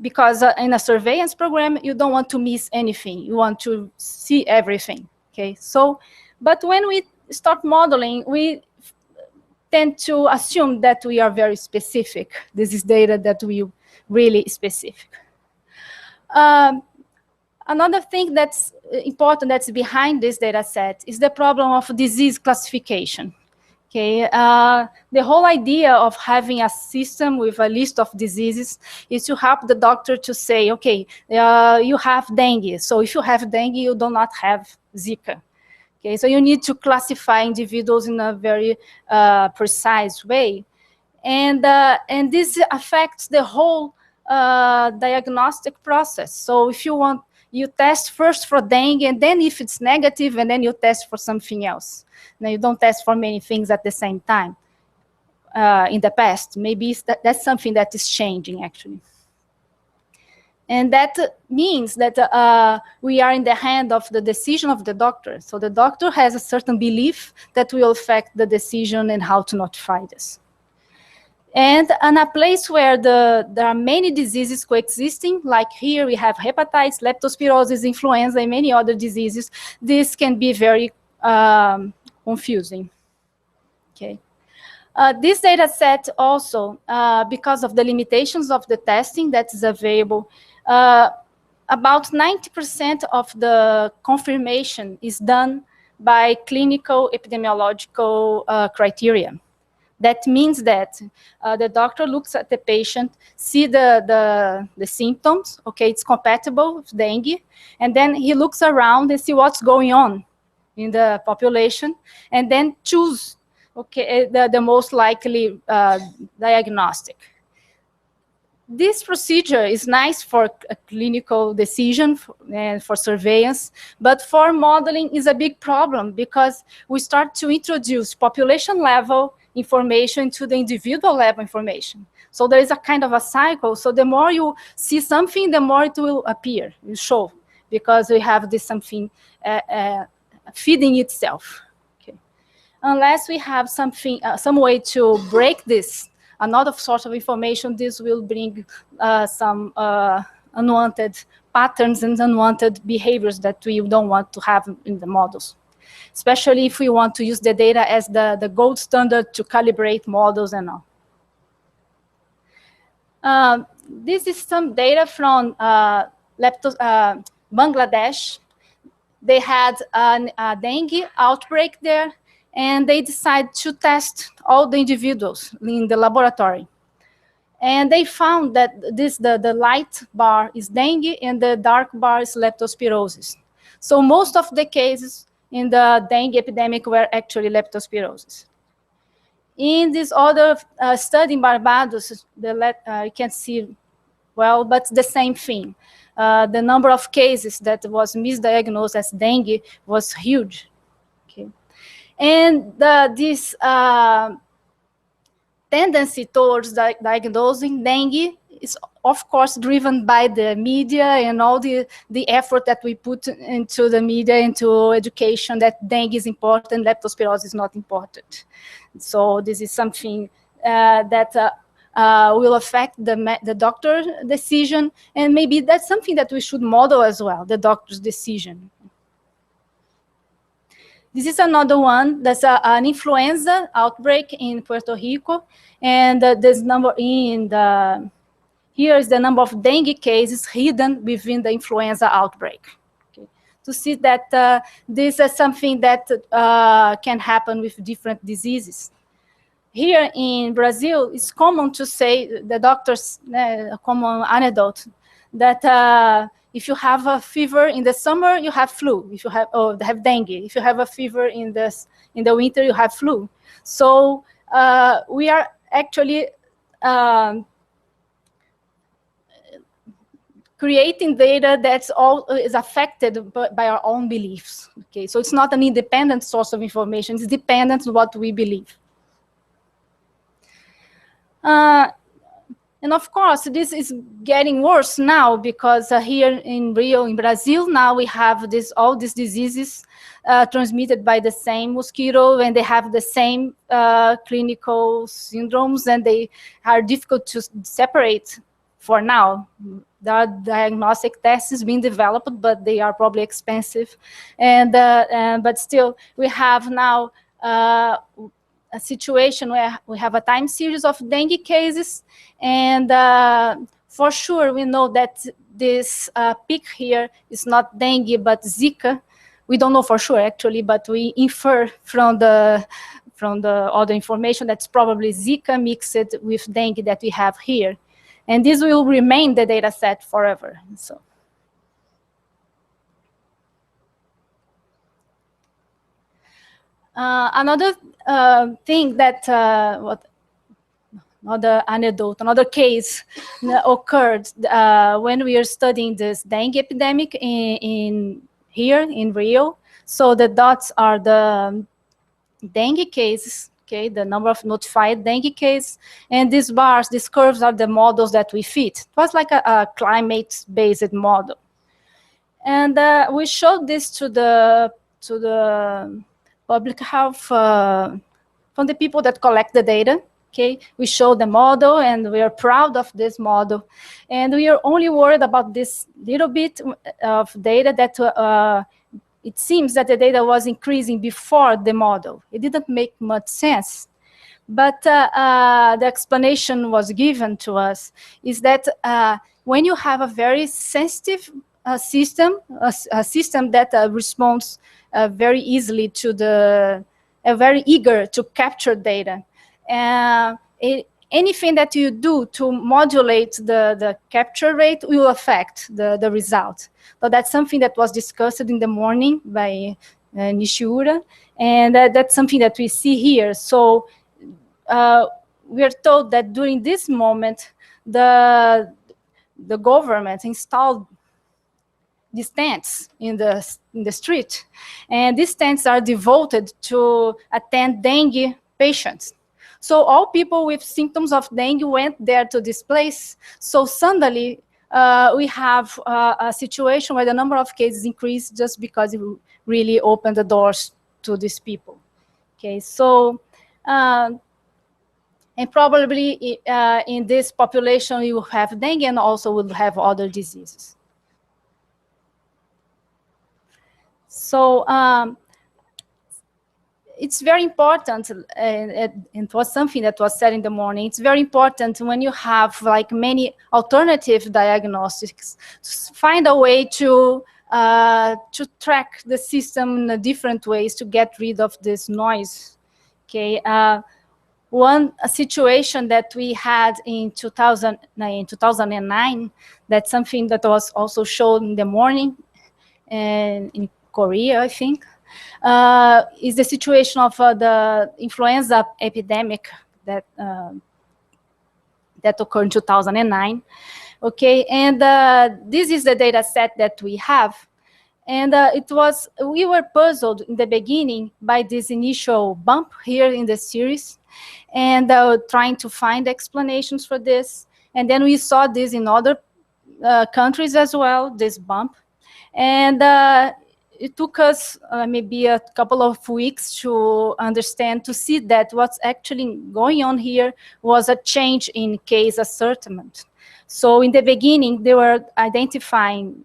because in a surveillance program, you don't want to miss anything. You want to see everything. Okay, so but when we start modeling, we tend to assume that we are very specific. This is data that we really specific. Another thing that's important that's behind this data set is the problem of disease classification. Okay, the whole idea of having a system with a list of diseases is to help the doctor to say, okay, you have dengue. So if you have dengue, you do not have Zika. Okay, so you need to classify individuals in a very precise way. And this affects the whole diagnostic process. So if you want, you test first for dengue, and then if it's negative, and then you test for something else. Now you don't test for many things at the same time. In the past, maybe that's something that is changing, actually. And that means that we are in the hand of the decision of the doctor. So the doctor has a certain belief that will affect the decision and how to notify this. And in a place where there are many diseases coexisting, like here we have hepatitis, leptospirosis, influenza, and many other diseases, this can be very confusing. Okay. This data set also, because of the limitations of the testing that is available, about 90% of the confirmation is done by clinical epidemiological criteria. That means that the doctor looks at the patient, see the symptoms, okay, it's compatible with dengue, and then he looks around and see what's going on in the population, and then choose, okay, the most likely diagnostic. This procedure is nice for a clinical decision and for surveillance, but for modeling is a big problem because we start to introduce population level information to the individual level information. So there is a kind of a cycle. So the more you see something, the more it will appear, will show, because we have this something feeding itself. Okay. Unless we have something, some way to break this, another source of information, this will bring some unwanted patterns and unwanted behaviors that we don't want to have in the models, especially if we want to use the data as the gold standard to calibrate models and all. This is some data from Bangladesh. They had a dengue outbreak there, and they decided to test all the individuals in the laboratory. And they found that the light bar is dengue and the dark bar is leptospirosis. So most of the cases in the dengue epidemic were actually leptospirosis. In this other study in Barbados, you can see well, but the same thing. The number of cases that was misdiagnosed as dengue was huge. Okay. And this tendency towards diagnosing dengue is, of course, driven by the media and all the effort that we put into the media, into education, that dengue is important, leptospirosis is not important. So this is something that will affect the doctor's decision, and maybe that's something that we should model as well, the doctor's decision. This is another one. That's an influenza outbreak in Puerto Rico, and this number here is the number of dengue cases hidden within the influenza outbreak. Okay. To see that this is something that can happen with different diseases. Here in Brazil, it's common to say, the doctors, a common anecdote, that if you have a fever in the summer, you have flu. If you have dengue. If you have a fever in the winter, you have flu. So we are actually creating data that's is affected by our own beliefs. Okay, so it's not an independent source of information. It's dependent on what we believe. And of course, this is getting worse now because here in Rio, in Brazil, now we have all these diseases transmitted by the same mosquito, and they have the same clinical syndromes, and they are difficult to separate for now. There are diagnostic tests being developed, but they are probably expensive. But still, we have now a situation where we have a time series of dengue cases, and for sure we know that this peak here is not dengue but Zika. We don't know for sure actually, but we infer from the other information that's probably Zika mixed with dengue that we have here, and this will remain the data set forever. So. Another thing that another case occurred when we are studying this dengue epidemic here in Rio. So the dots are the dengue cases, okay, the number of notified dengue cases, and these bars, these curves are the models that we fit. It was like a climate-based model, and we showed this to the public health from the people that collect the data. Okay, we show the model, and we are proud of this model, and we are only worried about this little bit of data that it seems that the data was increasing before the model. It didn't make much sense, but the explanation was given to us is that when you have a very sensitive system, a system that responds very easily to very eager to capture data. Anything that you do to modulate the capture rate will affect the result. So that's something that was discussed in the morning by Nishiura, and that's something that we see here. So we are told that during this moment, the government installed these tents in the street, and these tents are devoted to attend dengue patients. So all people with symptoms of dengue went there to this place. So suddenly we have a situation where the number of cases increased just because it really opened the doors to these people. Okay, so and probably in this population you will have dengue and also will have other diseases. So it's very important, and it was something that was said in the morning. It's very important when you have like many alternative diagnostics, to find a way to track the system in different ways to get rid of this noise. Okay, one situation that we had in 2009, that's something that was also shown in the morning, and in Korea, I think, is the situation of the influenza epidemic that occurred in 2009. Okay, and this is the data set that we have. And we were puzzled in the beginning by this initial bump here in the series, and trying to find explanations for this. And then we saw this in other countries as well, this bump. And it took us maybe a couple of weeks to understand, to see that what's actually going on here was a change in case ascertainment. So in the beginning, they were notifying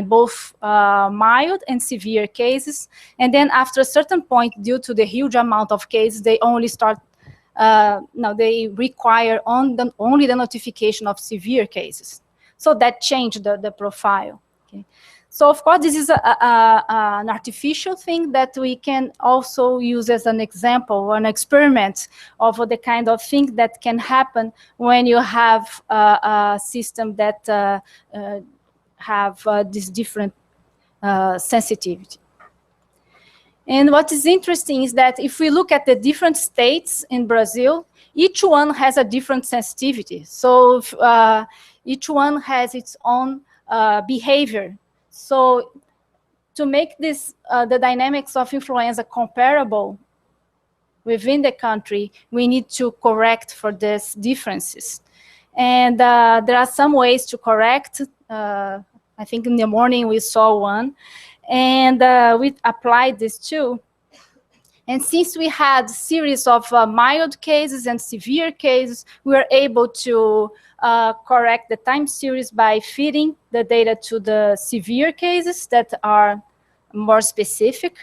both mild and severe cases. And then after a certain point, due to the huge amount of cases, they only they require only the notification of severe cases. So that changed the profile. Okay. So of course, this is an artificial thing that we can also use as an example or an experiment of the kind of thing that can happen when you have a system that have this different sensitivity. And what is interesting is that if we look at the different states in Brazil, each one has a different sensitivity. So each one has its own behavior. So to make this the dynamics of influenza comparable within the country, we need to correct for these differences. And there are some ways to correct. I think in the morning we saw one, and we applied this too. And since we had a series of mild cases and severe cases, we were able to correct the time series by feeding the data to the severe cases that are more specific,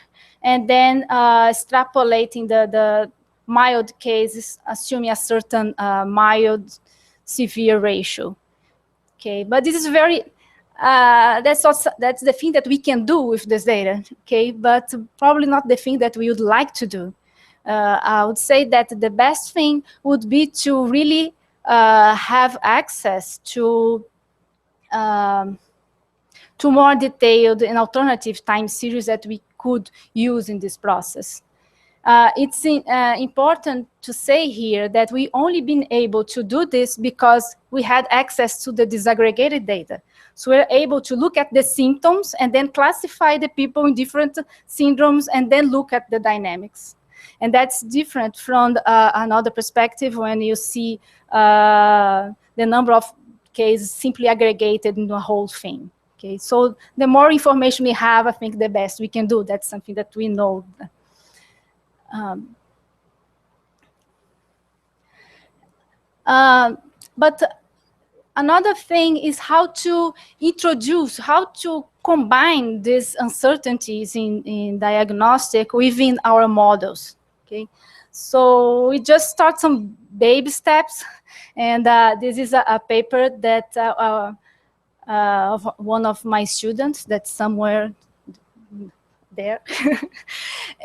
and then extrapolating the mild cases, assuming a certain mild severe ratio. Okay, but this is very, that's the thing that we can do with this data, okay, but probably not the thing that we would like to do. I would say that the best thing would be to really have access to more detailed and alternative time series that we could use in this process. It's important to say here that we only been able to do this because we had access to the disaggregated data. So we're able to look at the symptoms and then classify the people in different syndromes and then look at the dynamics. And that's different from another perspective when you see the number of cases simply aggregated in the whole thing. Okay, so the more information we have, I think the best we can do. That's something that we know. But another thing is how to introduce, how to combine these uncertainties in diagnostic within our models. Okay, so we just start some baby steps, and this is a paper that of one of my students that's somewhere there.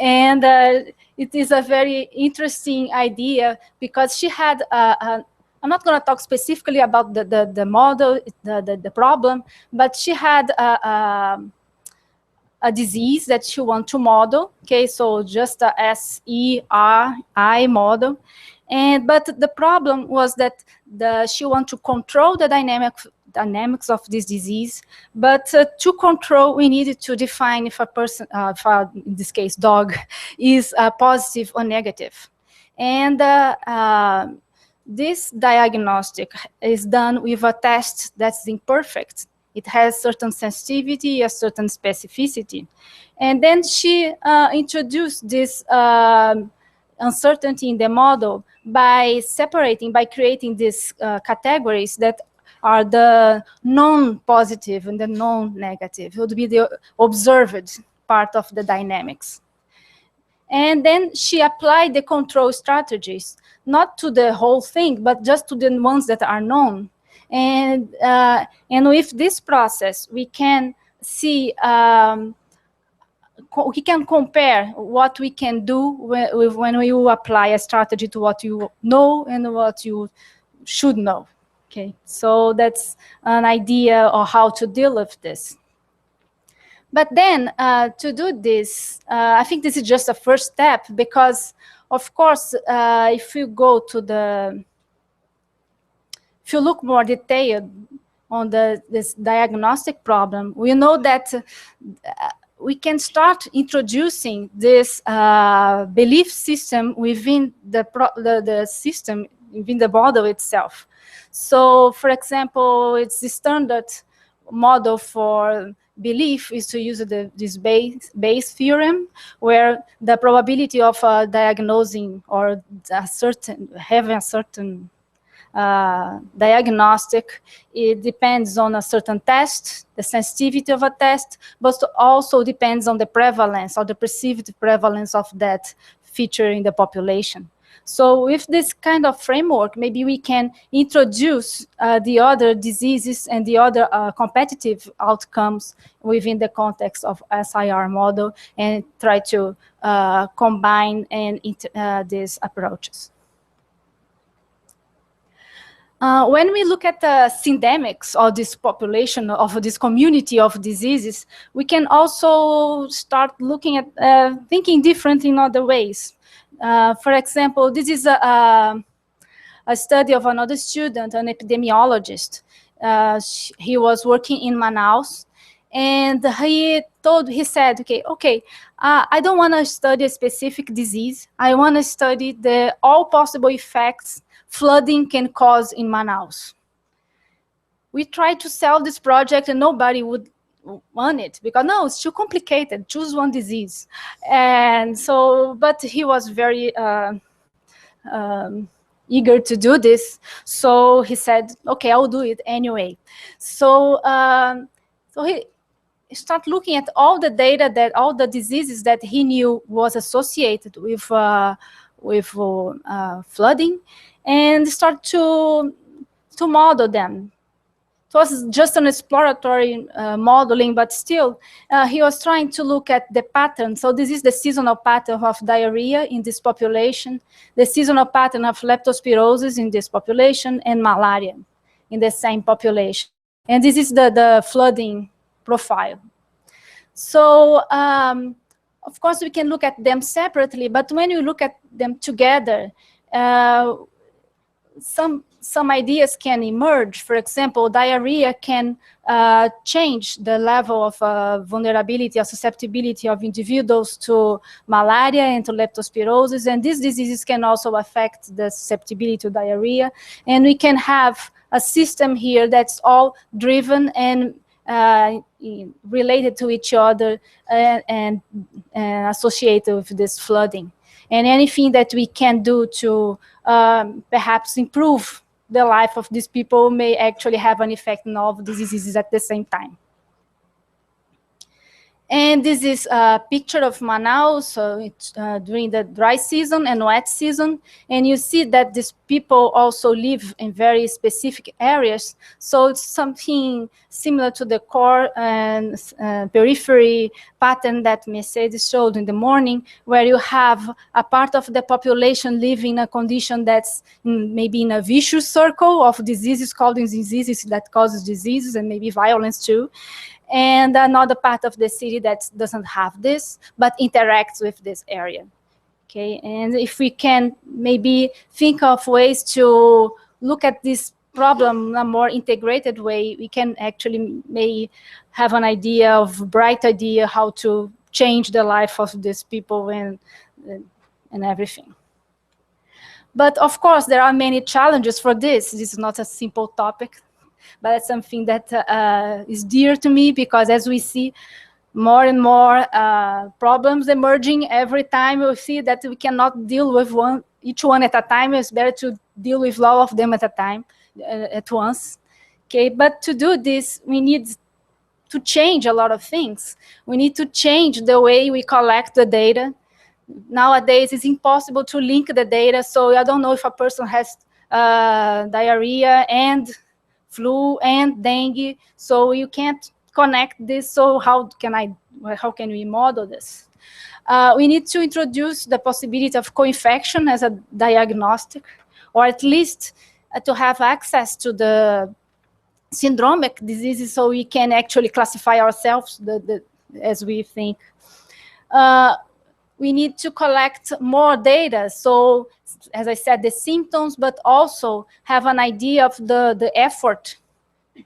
And it is a very interesting idea because she had I'm not going to talk specifically about the model, the problem, but she had a disease that she want to model. Okay, so just a SERI model. But the problem was that she want to control the dynamics of this disease, but to control, we needed to define if a person, in this case, dog, is positive or negative. And this diagnostic is done with a test that's imperfect. It has certain sensitivity, a certain specificity. And then she introduced this uncertainty in the model by creating these categories that are the non-positive and the non-negative. It would be the observed part of the dynamics. And then she applied the control strategies, not to the whole thing, but just to the ones that are known. And with this process, we can see, we can compare what we can do when we apply a strategy to what you know and what you should know. Okay, so that's an idea of how to deal with this. But then to do this, I think this is just a first step because, of course, if you go to if you look more detailed on this diagnostic problem, we know that we can start introducing this belief system within the system, within the model itself. So, for example, it's the standard model for belief is to use this Bayes theorem, where the probability of diagnosing or having a certain diagnostic, it depends on a certain test, the sensitivity of a test, but also depends on the prevalence or the perceived prevalence of that feature in the population. So with this kind of framework, maybe we can introduce the other diseases and the other competitive outcomes within the context of SIR model and try to combine these approaches. When we look at the syndemics of this population, of this community of diseases, we can also start looking at thinking different in other ways. For example, this is a study of another student, an epidemiologist. He was working in Manaus, and he said, okay, I don't want to study a specific disease. I want to study all possible effects flooding can cause in Manaus. We tried to sell this project and nobody would want it because no, it's too complicated. Choose one disease. And so, but he was very eager to do this. So he said, okay, I'll do it anyway. So, so he started looking at all the data that all the diseases that he knew was associated with flooding, and start to model them. It was just an exploratory modeling, but still, he was trying to look at the pattern. So this is the seasonal pattern of diarrhea in this population, the seasonal pattern of leptospirosis in this population, and malaria in the same population. And this is the flooding profile. So, of course, we can look at them separately, but when you look at them together, some ideas can emerge. For example, diarrhea can change the level of vulnerability or susceptibility of individuals to malaria and to leptospirosis, and these diseases can also affect the susceptibility to diarrhea. And we can have a system here that's all driven and related to each other and associated with this flooding. And anything that we can do to perhaps improve the life of these people may actually have an effect on all of these diseases at the same time. And this is a picture of Manaus, so it's during the dry season and wet season. And you see that these people also live in very specific areas. So it's something similar to the core and periphery pattern that Mercedes showed in the morning, where you have a part of the population living in a condition that's maybe in a vicious circle of diseases, causing diseases that causes diseases and maybe violence too. And another part of the city that doesn't have this, but interacts with this area. Okay, and if we can maybe think of ways to look at this problem in a more integrated way, we can actually may have an idea of bright idea how to change the life of these people and everything. But of course, there are many challenges for this. This is not a simple topic, but it's something that is dear to me, because as we see more and more problems emerging every time, we see that we cannot deal with each one at a time. It's better to deal with all of them at a time, at once. Okay, but to do this, we need to change a lot of things. We need to change the way we collect the data. Nowadays, it's impossible to link the data, so I don't know if a person has diarrhea and flu and dengue, so you can't connect this. So how can we model this? We need to introduce the possibility of co-infection as a diagnostic, or at least to have access to the syndromic diseases, so we can actually classify ourselves as we think. We need to collect more data. So, as I said, the symptoms, but also have an idea of the effort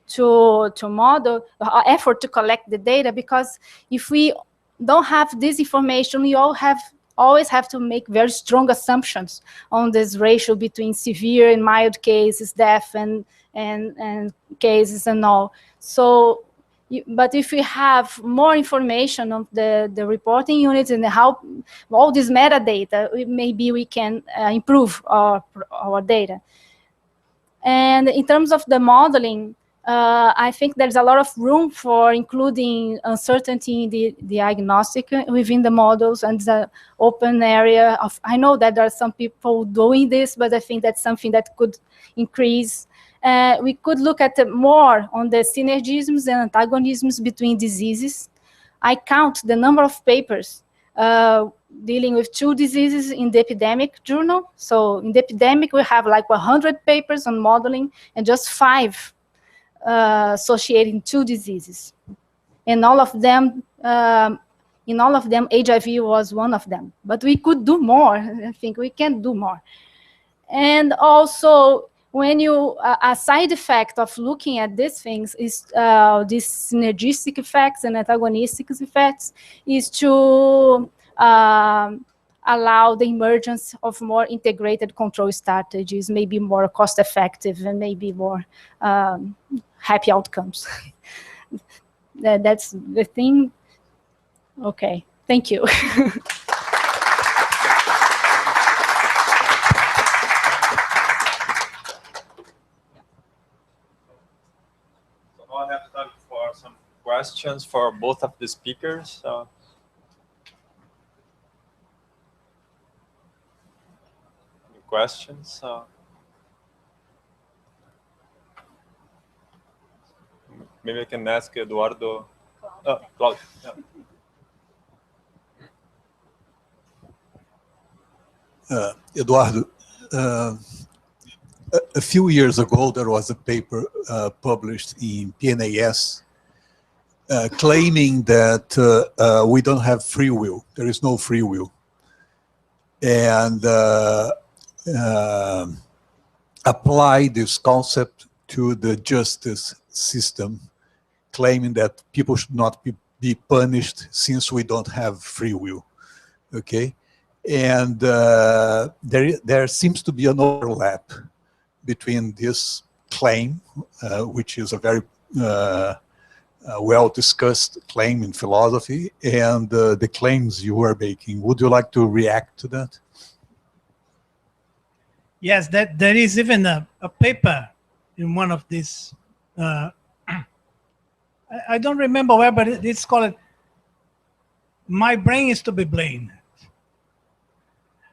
to model, effort to collect the data, because if we don't have this information, we always have to make very strong assumptions on this ratio between severe and mild cases, death and cases and all. So, but if we have more information on the reporting units and how all this metadata, maybe we can improve our data. And in terms of the modeling, I think there's a lot of room for including uncertainty in the diagnostic within the models, and the open area of, I know that there are some people doing this, but I think that's something that could increase. We could look at more on the synergisms and antagonisms between diseases. I count the number of papers dealing with 2 diseases in the epidemic journal. So in the epidemic, we have like 100 papers on modeling and just 5 associating 2 diseases. And all of them, in all of them, HIV was one of them. But we could do more. I think we can do more. And also, when you, a side effect of looking at these things is these synergistic effects and antagonistic effects is to allow the emergence of more integrated control strategies, maybe more cost effective and maybe more happy outcomes. That's the thing. Okay, thank you. I have time for some questions for both of the speakers. Any questions? Maybe I can ask Eduardo. Claudia. Yeah. Eduardo, a few years ago, there was a paper published in PNAS claiming that we don't have free will. There is no free will. And apply this concept to the justice system, claiming that people should not be punished since we don't have free will, okay? And there seems to be an overlap between this claim, which is a very well-discussed claim in philosophy, and the claims you are making. Would you like to react to that? Yes, there is even a paper in one of these, I don't remember where, but it's called My Brain is to be Blamed.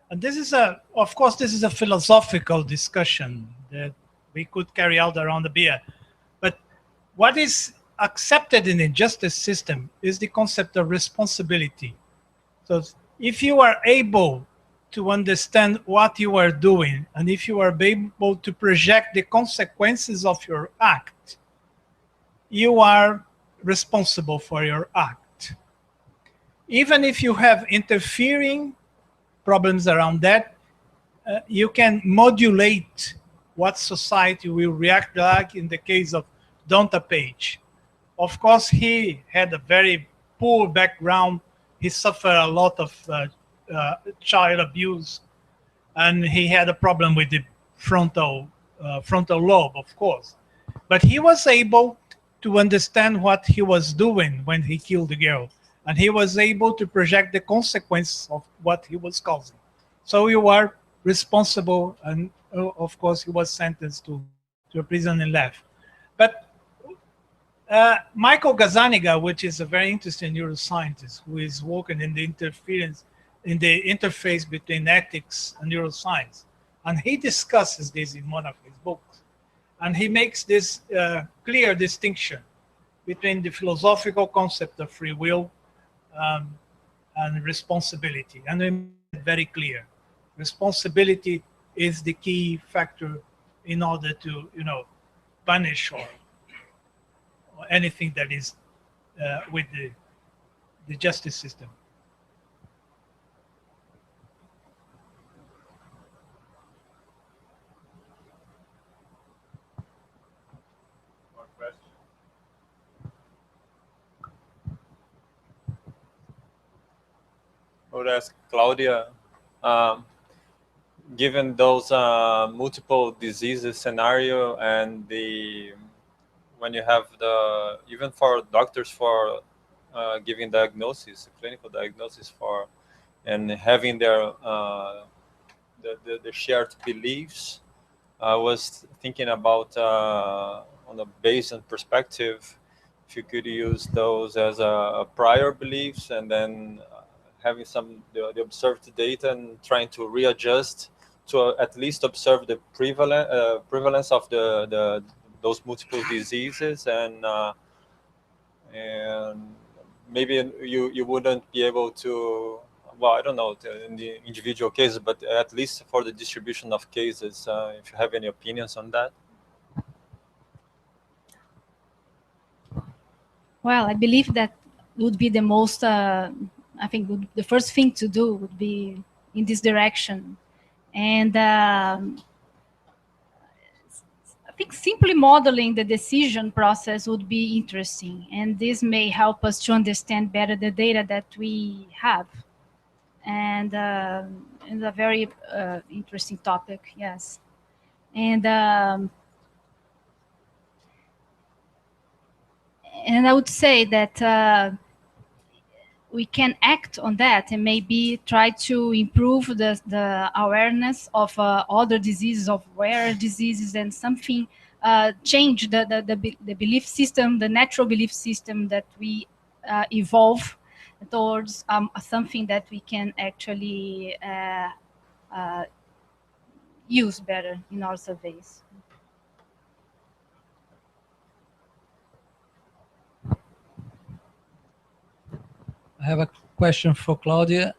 And this is of course, this is a philosophical discussion that we could carry out around the beer. But what is accepted in the justice system is the concept of responsibility. So if you are able to understand what you are doing, and if you are able to project the consequences of your act, you are responsible for your act. Even if you have interfering problems around that, you can modulate what society will react like in the case of Donta Page. Of course, he had a very poor background. He suffered a lot of child abuse, and he had a problem with the frontal lobe, of course. But he was able to understand what he was doing when he killed the girl, and he was able to project the consequences of what he was causing. So you are responsible, and of course he was sentenced to a prison and left. But Michael Gazzaniga, which is a very interesting neuroscientist who is working in the interface between ethics and neuroscience, and he discusses this in one of his books, and he makes this clear distinction between the philosophical concept of free will and responsibility, and we made it very clear. Responsibility is the key factor in order to, punish or anything that is with the justice system. More questions? I would ask Claudia, given those multiple diseases scenario and when you have even for doctors for giving diagnosis, clinical diagnosis for, and having their the shared beliefs, I was thinking about on a Bayesian perspective, if you could use those as a prior beliefs and then having the observed data and trying to readjust to at least observe the prevalence of those multiple diseases, and maybe you wouldn't be able to well, I don't know in the individual cases, but at least for the distribution of cases, if you have any opinions on that. Well, I believe that would be the most, I think the first thing to do would be in this direction. And I think simply modeling the decision process would be interesting. And this may help us to understand better the data that we have. And it's a very interesting topic, yes. And I would say that we can act on that and maybe try to improve the awareness of other diseases, of rare diseases, and something change the belief system, the natural belief system that we evolve towards something that we can actually use better in our surveys. I have a question for Claudia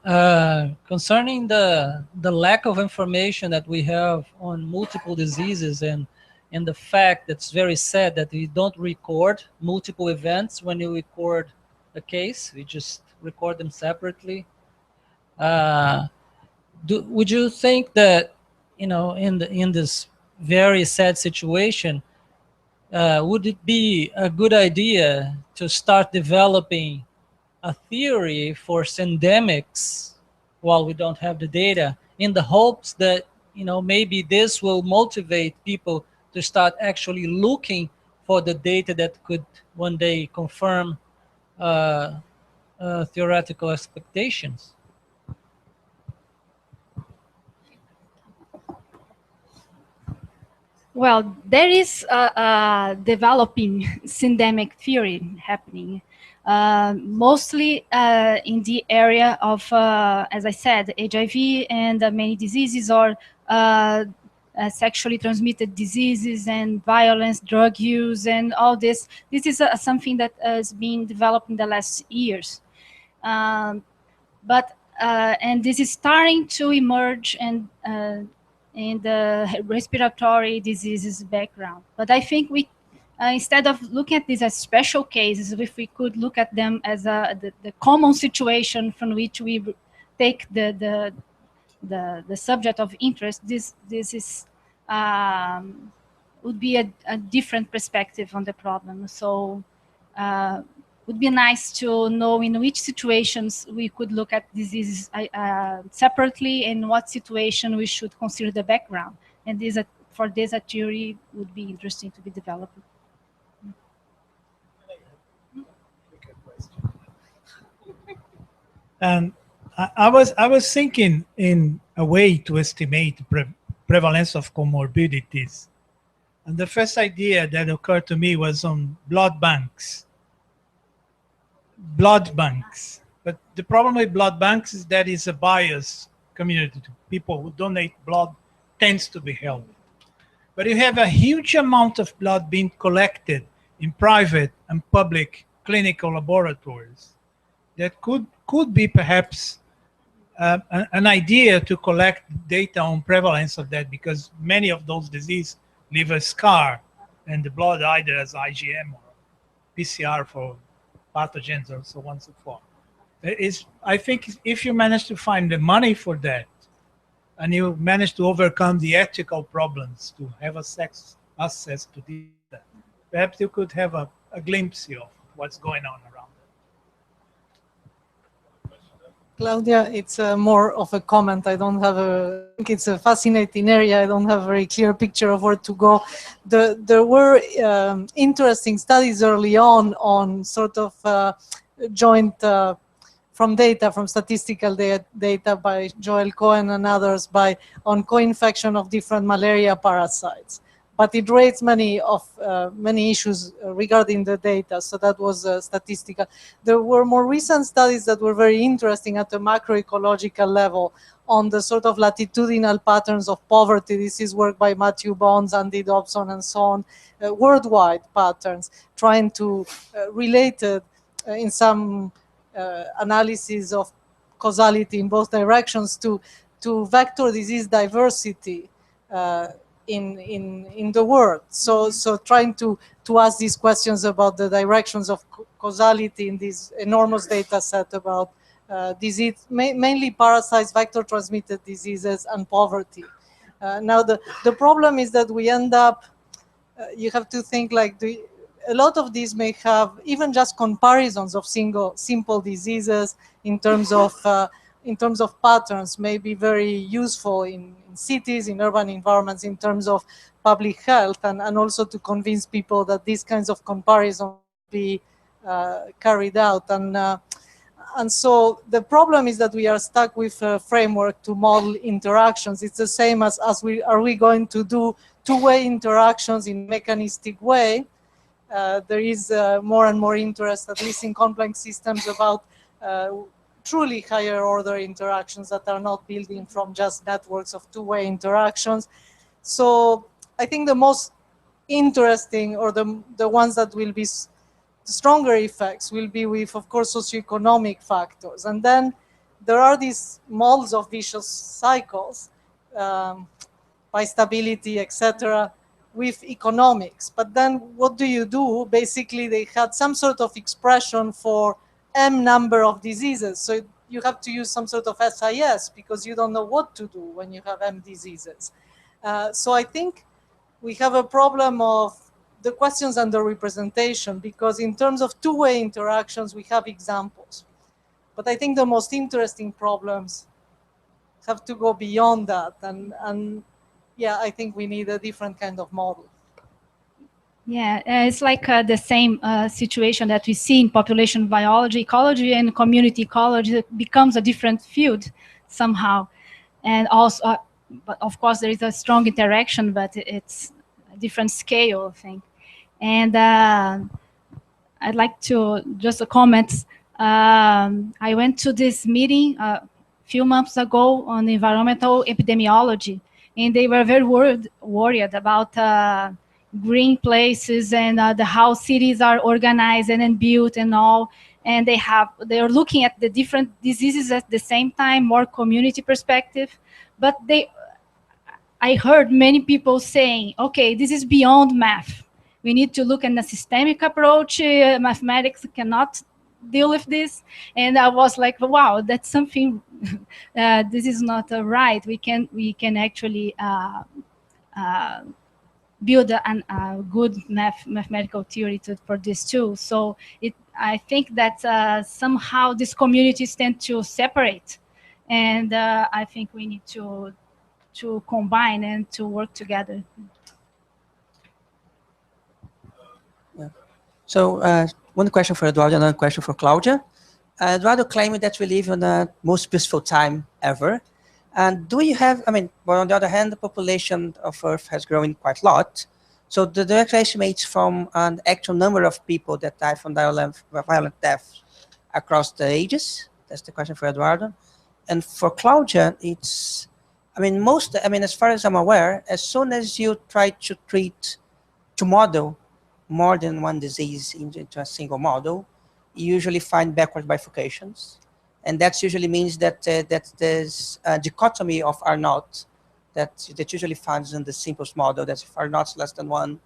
concerning the lack of information that we have on multiple diseases and the fact that's very sad that we don't record multiple events when you record a case. We just record them separately. Would you think that, you know, in this very sad situation, would it be a good idea to start developing a theory for syndemics while we don't have the data, in the hopes that, you know, maybe this will motivate people to start actually looking for the data that could one day confirm theoretical expectations? Well, there is a developing syndemic theory happening, mostly in the area of, as I said, HIV and many diseases, or sexually transmitted diseases and violence, drug use, and all this. This is something that has been developed in the last years. And this is starting to emerge and in the respiratory diseases background. But I think we, instead of looking at these as special cases, if we could look at them as the common situation from which we take the subject of interest, this is would be a different perspective on the problem. So would be nice to know in which situations we could look at diseases separately, and what situation we should consider the background. And this, for this, a theory would be interesting to be developed. And I was thinking in a way to estimate prevalence of comorbidities. And the first idea that occurred to me was on blood banks. But the problem with blood banks is that it's a biased community. People who donate blood tends to be helped. But you have a huge amount of blood being collected in private and public clinical laboratories that could be perhaps an idea to collect data on prevalence of that, because many of those diseases leave a scar in the blood, either as IgM or PCR for pathogens or so on and so forth. I think if you manage to find the money for that, and you manage to overcome the ethical problems to have access to data, perhaps you could have a glimpse of what's going on around it. Claudia, it's more of a comment. I think it's a fascinating area. I don't have a very clear picture of where to go. There were interesting studies early on sort of joint from statistical data by Joel Cohen and others on co-infection of different malaria parasites. But it raised many issues regarding the data, so that was statistical. There were more recent studies that were very interesting at the macroecological level on the sort of latitudinal patterns of poverty. This is work by Matthew Bonds, Andy Dobson, and so on, worldwide patterns, trying to relate it in some analysis of causality in both directions to vector disease diversity in the world. So trying to ask these questions about the directions of causality in this enormous data set about disease, mainly parasites, vector transmitted diseases, and poverty. Now the problem is that we end up, you have to think like a lot of these may have even just comparisons of simple diseases in terms of patterns may be very useful in cities, in urban environments, in terms of public health, and also to convince people that these kinds of comparisons be carried out. And so the problem is that we are stuck with a framework to model interactions. It's the same as are we going to do two-way interactions in a mechanistic way? There is more and more interest, at least in complex systems, about truly higher order interactions that are not building from just networks of two-way interactions. So I think the most interesting, or the ones that will be stronger effects, will be with, of course, socioeconomic factors. And then there are these models of vicious cycles, by stability, etc., with economics. But then what do you do? Basically, they had some sort of expression for M number of diseases. So you have to use some sort of SIS because you don't know what to do when you have M diseases. So I think we have a problem of the questions under representation, because in terms of two-way interactions, we have examples. But I think the most interesting problems have to go beyond that. And yeah, I think we need a different kind of model. Yeah, it's like the same situation that we see in population biology, ecology, and community ecology. It becomes a different field somehow. And also, but of course, there is a strong interaction, but it's a different scale, I think. And I'd like to just comment. I went to this meeting a few months ago on environmental epidemiology, and they were very worried about green places and how cities are organized and then built and all. And they're looking at the different diseases at the same time, more community perspective. But I heard many people saying, okay, this is beyond math. We need to look at a systemic approach. Mathematics cannot deal with this. And I was like, wow, that's something, this is not right. We can actually build a good mathematical theory for this too. So I think that somehow these communities tend to separate. And I think we need to combine and to work together. Yeah. So one question for Eduardo, another question for Claudia. Eduardo claimed that we live in the most peaceful time ever. And do you have, but on the other hand, the population of Earth has grown quite a lot. So the direct estimates from an actual number of people that die from violent death across the ages? That's the question for Eduardo. And for Claudia, it's, as far as I'm aware, as soon as you try to model more than one disease into a single model, you usually find backward bifurcations. And that usually means that there's a dichotomy of R0 that usually finds in the simplest model, that if R0 is less than 1,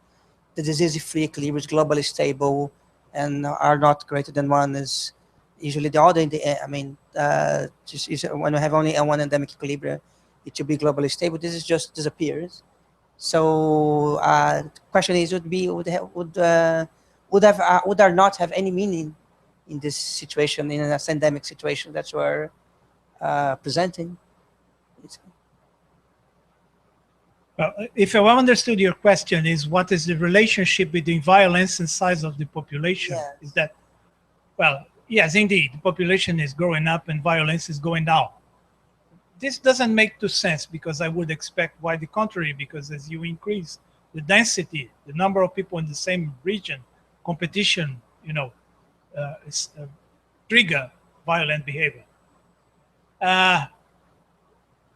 the disease-free equilibrium is globally stable, and R0 greater than 1 is usually the order in the, when we have only one endemic equilibrium, it should be globally stable. This is just disappears. So the question is, would R0 have any meaning in this situation, in an endemic situation that we're presenting? Well, if I well understood your question, is what is the relationship between violence and size of the population? Yes. Is that, well, yes, indeed, the population is growing up and violence is going down. This doesn't make too sense, because I would expect quite the contrary, because as you increase the density, the number of people in the same region, competition, trigger violent behavior.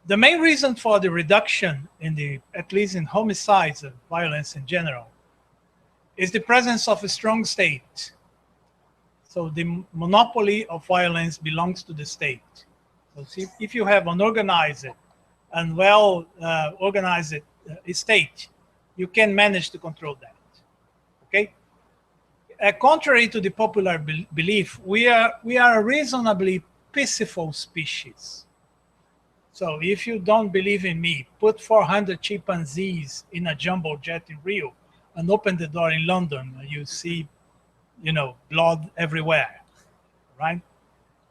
The main reason for the reduction at least in homicides and violence in general, is the presence of a strong state. So the monopoly of violence belongs to the state. So if you have an organized and well organized state, you can manage to control that. Okay. Contrary to the popular belief, we are a reasonably peaceful species. So if you don't believe in me, put 400 chimpanzees in a jumbo jet in Rio and open the door in London, you see, you know, blood everywhere, right?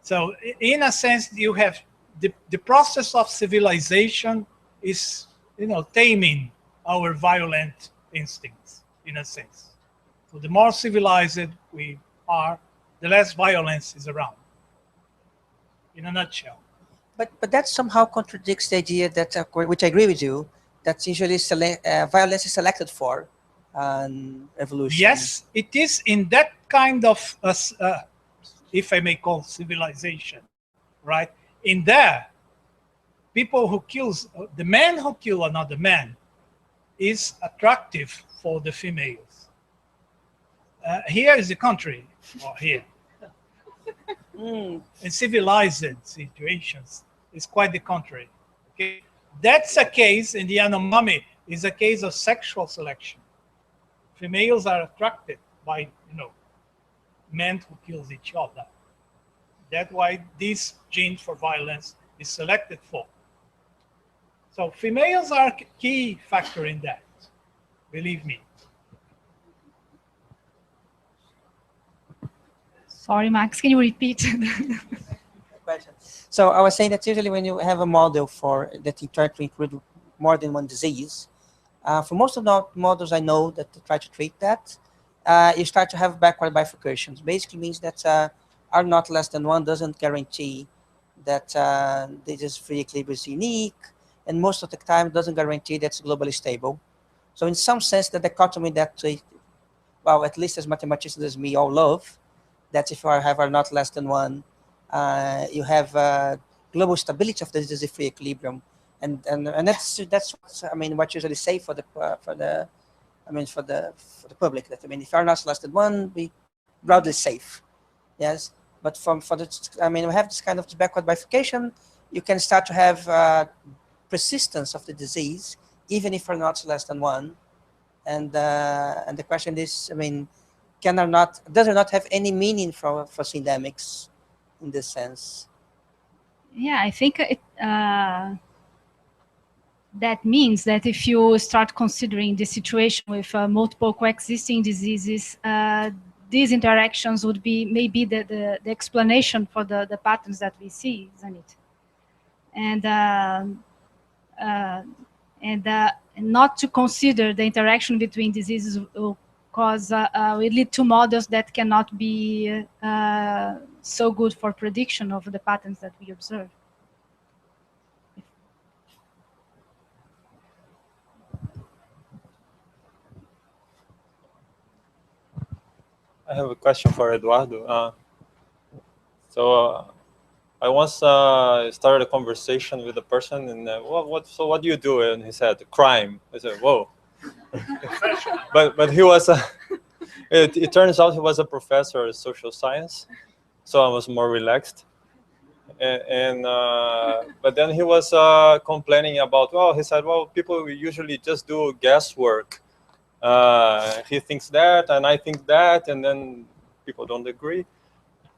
So in a sense, you have the process of civilization is, you know, taming our violent instincts in a sense. So the more civilized we are, the less violence is around, in a nutshell. But that somehow contradicts the idea that, which I agree with you, that usually violence is selected for evolution. Yes, it is in that kind of, if I may call civilization, right? In there, people who kills, the man who kill another man is attractive for the females. Here is the country, or here. In civilized situations, it's quite the contrary. Okay? That's a case, in the Yanomami, is a case of sexual selection. Females are attracted by, you know, men who kills each other. That's why this gene for violence is selected for. So females are a key factor in that, believe me. Sorry, Max, can you repeat? Question. So I was saying that usually when you have a model for that you try to include more than one disease, for most of the models I know that try to treat that, you start to have backward bifurcations. Basically means that R not less than 1 doesn't guarantee that this free equilibrium is unique, and most of the time doesn't guarantee that it's globally stable. So in some sense, the dichotomy that, well, at least as mathematicians as me all love, that if you have R not less than 1, you have global stability of the disease-free equilibrium, and that's what, I mean, what usually say for the public, that, I mean, if R not less than 1, we broadly safe, yes. But we have this kind of backward bifurcation. You can start to have persistence of the disease, even if R not less than 1, and the question is, I mean, does it not have any meaning for syndemics in this sense? Yeah, I think that means that if you start considering the situation with multiple coexisting diseases, these interactions would be maybe the explanation for the patterns that we see, isn't it? And not to consider the interaction between diseases will cause will lead to models that cannot be so good for prediction of the patterns that we observe. I have a question for Eduardo. I once started a conversation with a person, and so what do you do? And he said, crime. I said, whoa. but he was it turns out he was a professor of social science, so I was more relaxed. But then he was complaining about, he said, people usually just do guesswork. He thinks that, and I think that, and then people don't agree.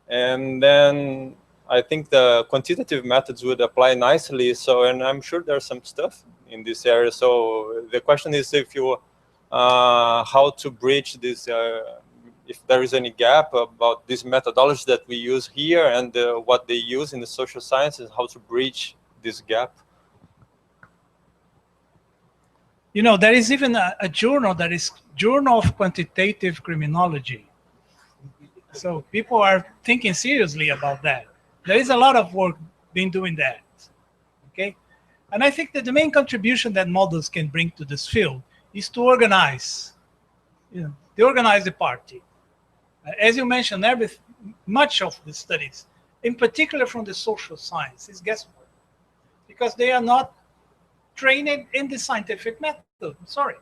And then I think the quantitative methods would apply nicely. So, and I'm sure there's some stuff in this area. So the question is if you, how to bridge this, if there is any gap about this methodology that we use here and what they use in the social sciences, how to bridge this gap. You know, there is even a journal that is Journal of Quantitative Criminology. So people are thinking seriously about that. There is a lot of work being doing that, okay? And I think that the main contribution that models can bring to this field is to organize, to organize the party. As you mentioned, much of the studies, in particular from the social science, is guesswork, because they are not trained in the scientific method. Sorry,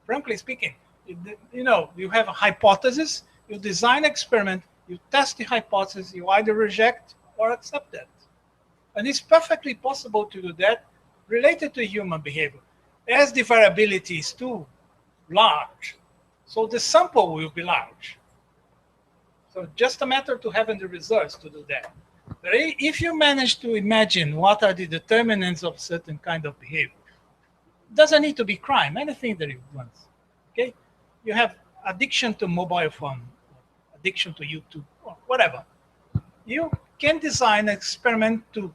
frankly speaking, you have a hypothesis, you design an experiment, you test the hypothesis, you either reject or accept it. And it's perfectly possible to do that related to human behavior. As the variability is too large, so the sample will be large. So just a matter to having the results to do that. But if you manage to imagine what are the determinants of certain kind of behavior, it doesn't need to be crime, anything that you want. Okay? You have addiction to mobile phone, addiction to YouTube, or whatever. You can design an experiment to,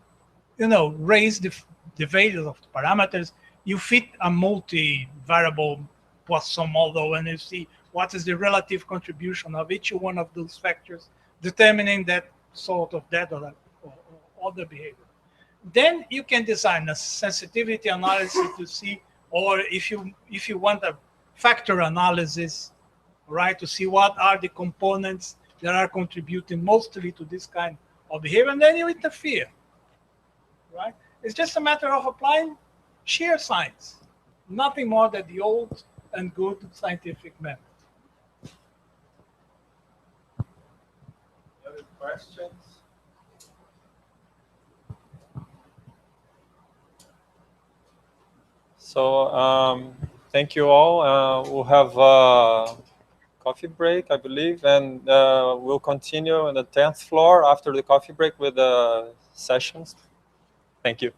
raise the values of the parameters. You fit a multi-variable Poisson model, and you see what is the relative contribution of each one of those factors, determining that sort of that or other behavior. Then you can design a sensitivity analysis to see, or if you want a factor analysis, right, to see what are the components that are contributing mostly to this kind of behavior, and then you interfere, right? It's just a matter of applying sheer science, nothing more than the old and good scientific method. Any questions? So thank you all. We'll have a coffee break, I believe, and we'll continue on the 10th floor after the coffee break with the sessions. Thank you.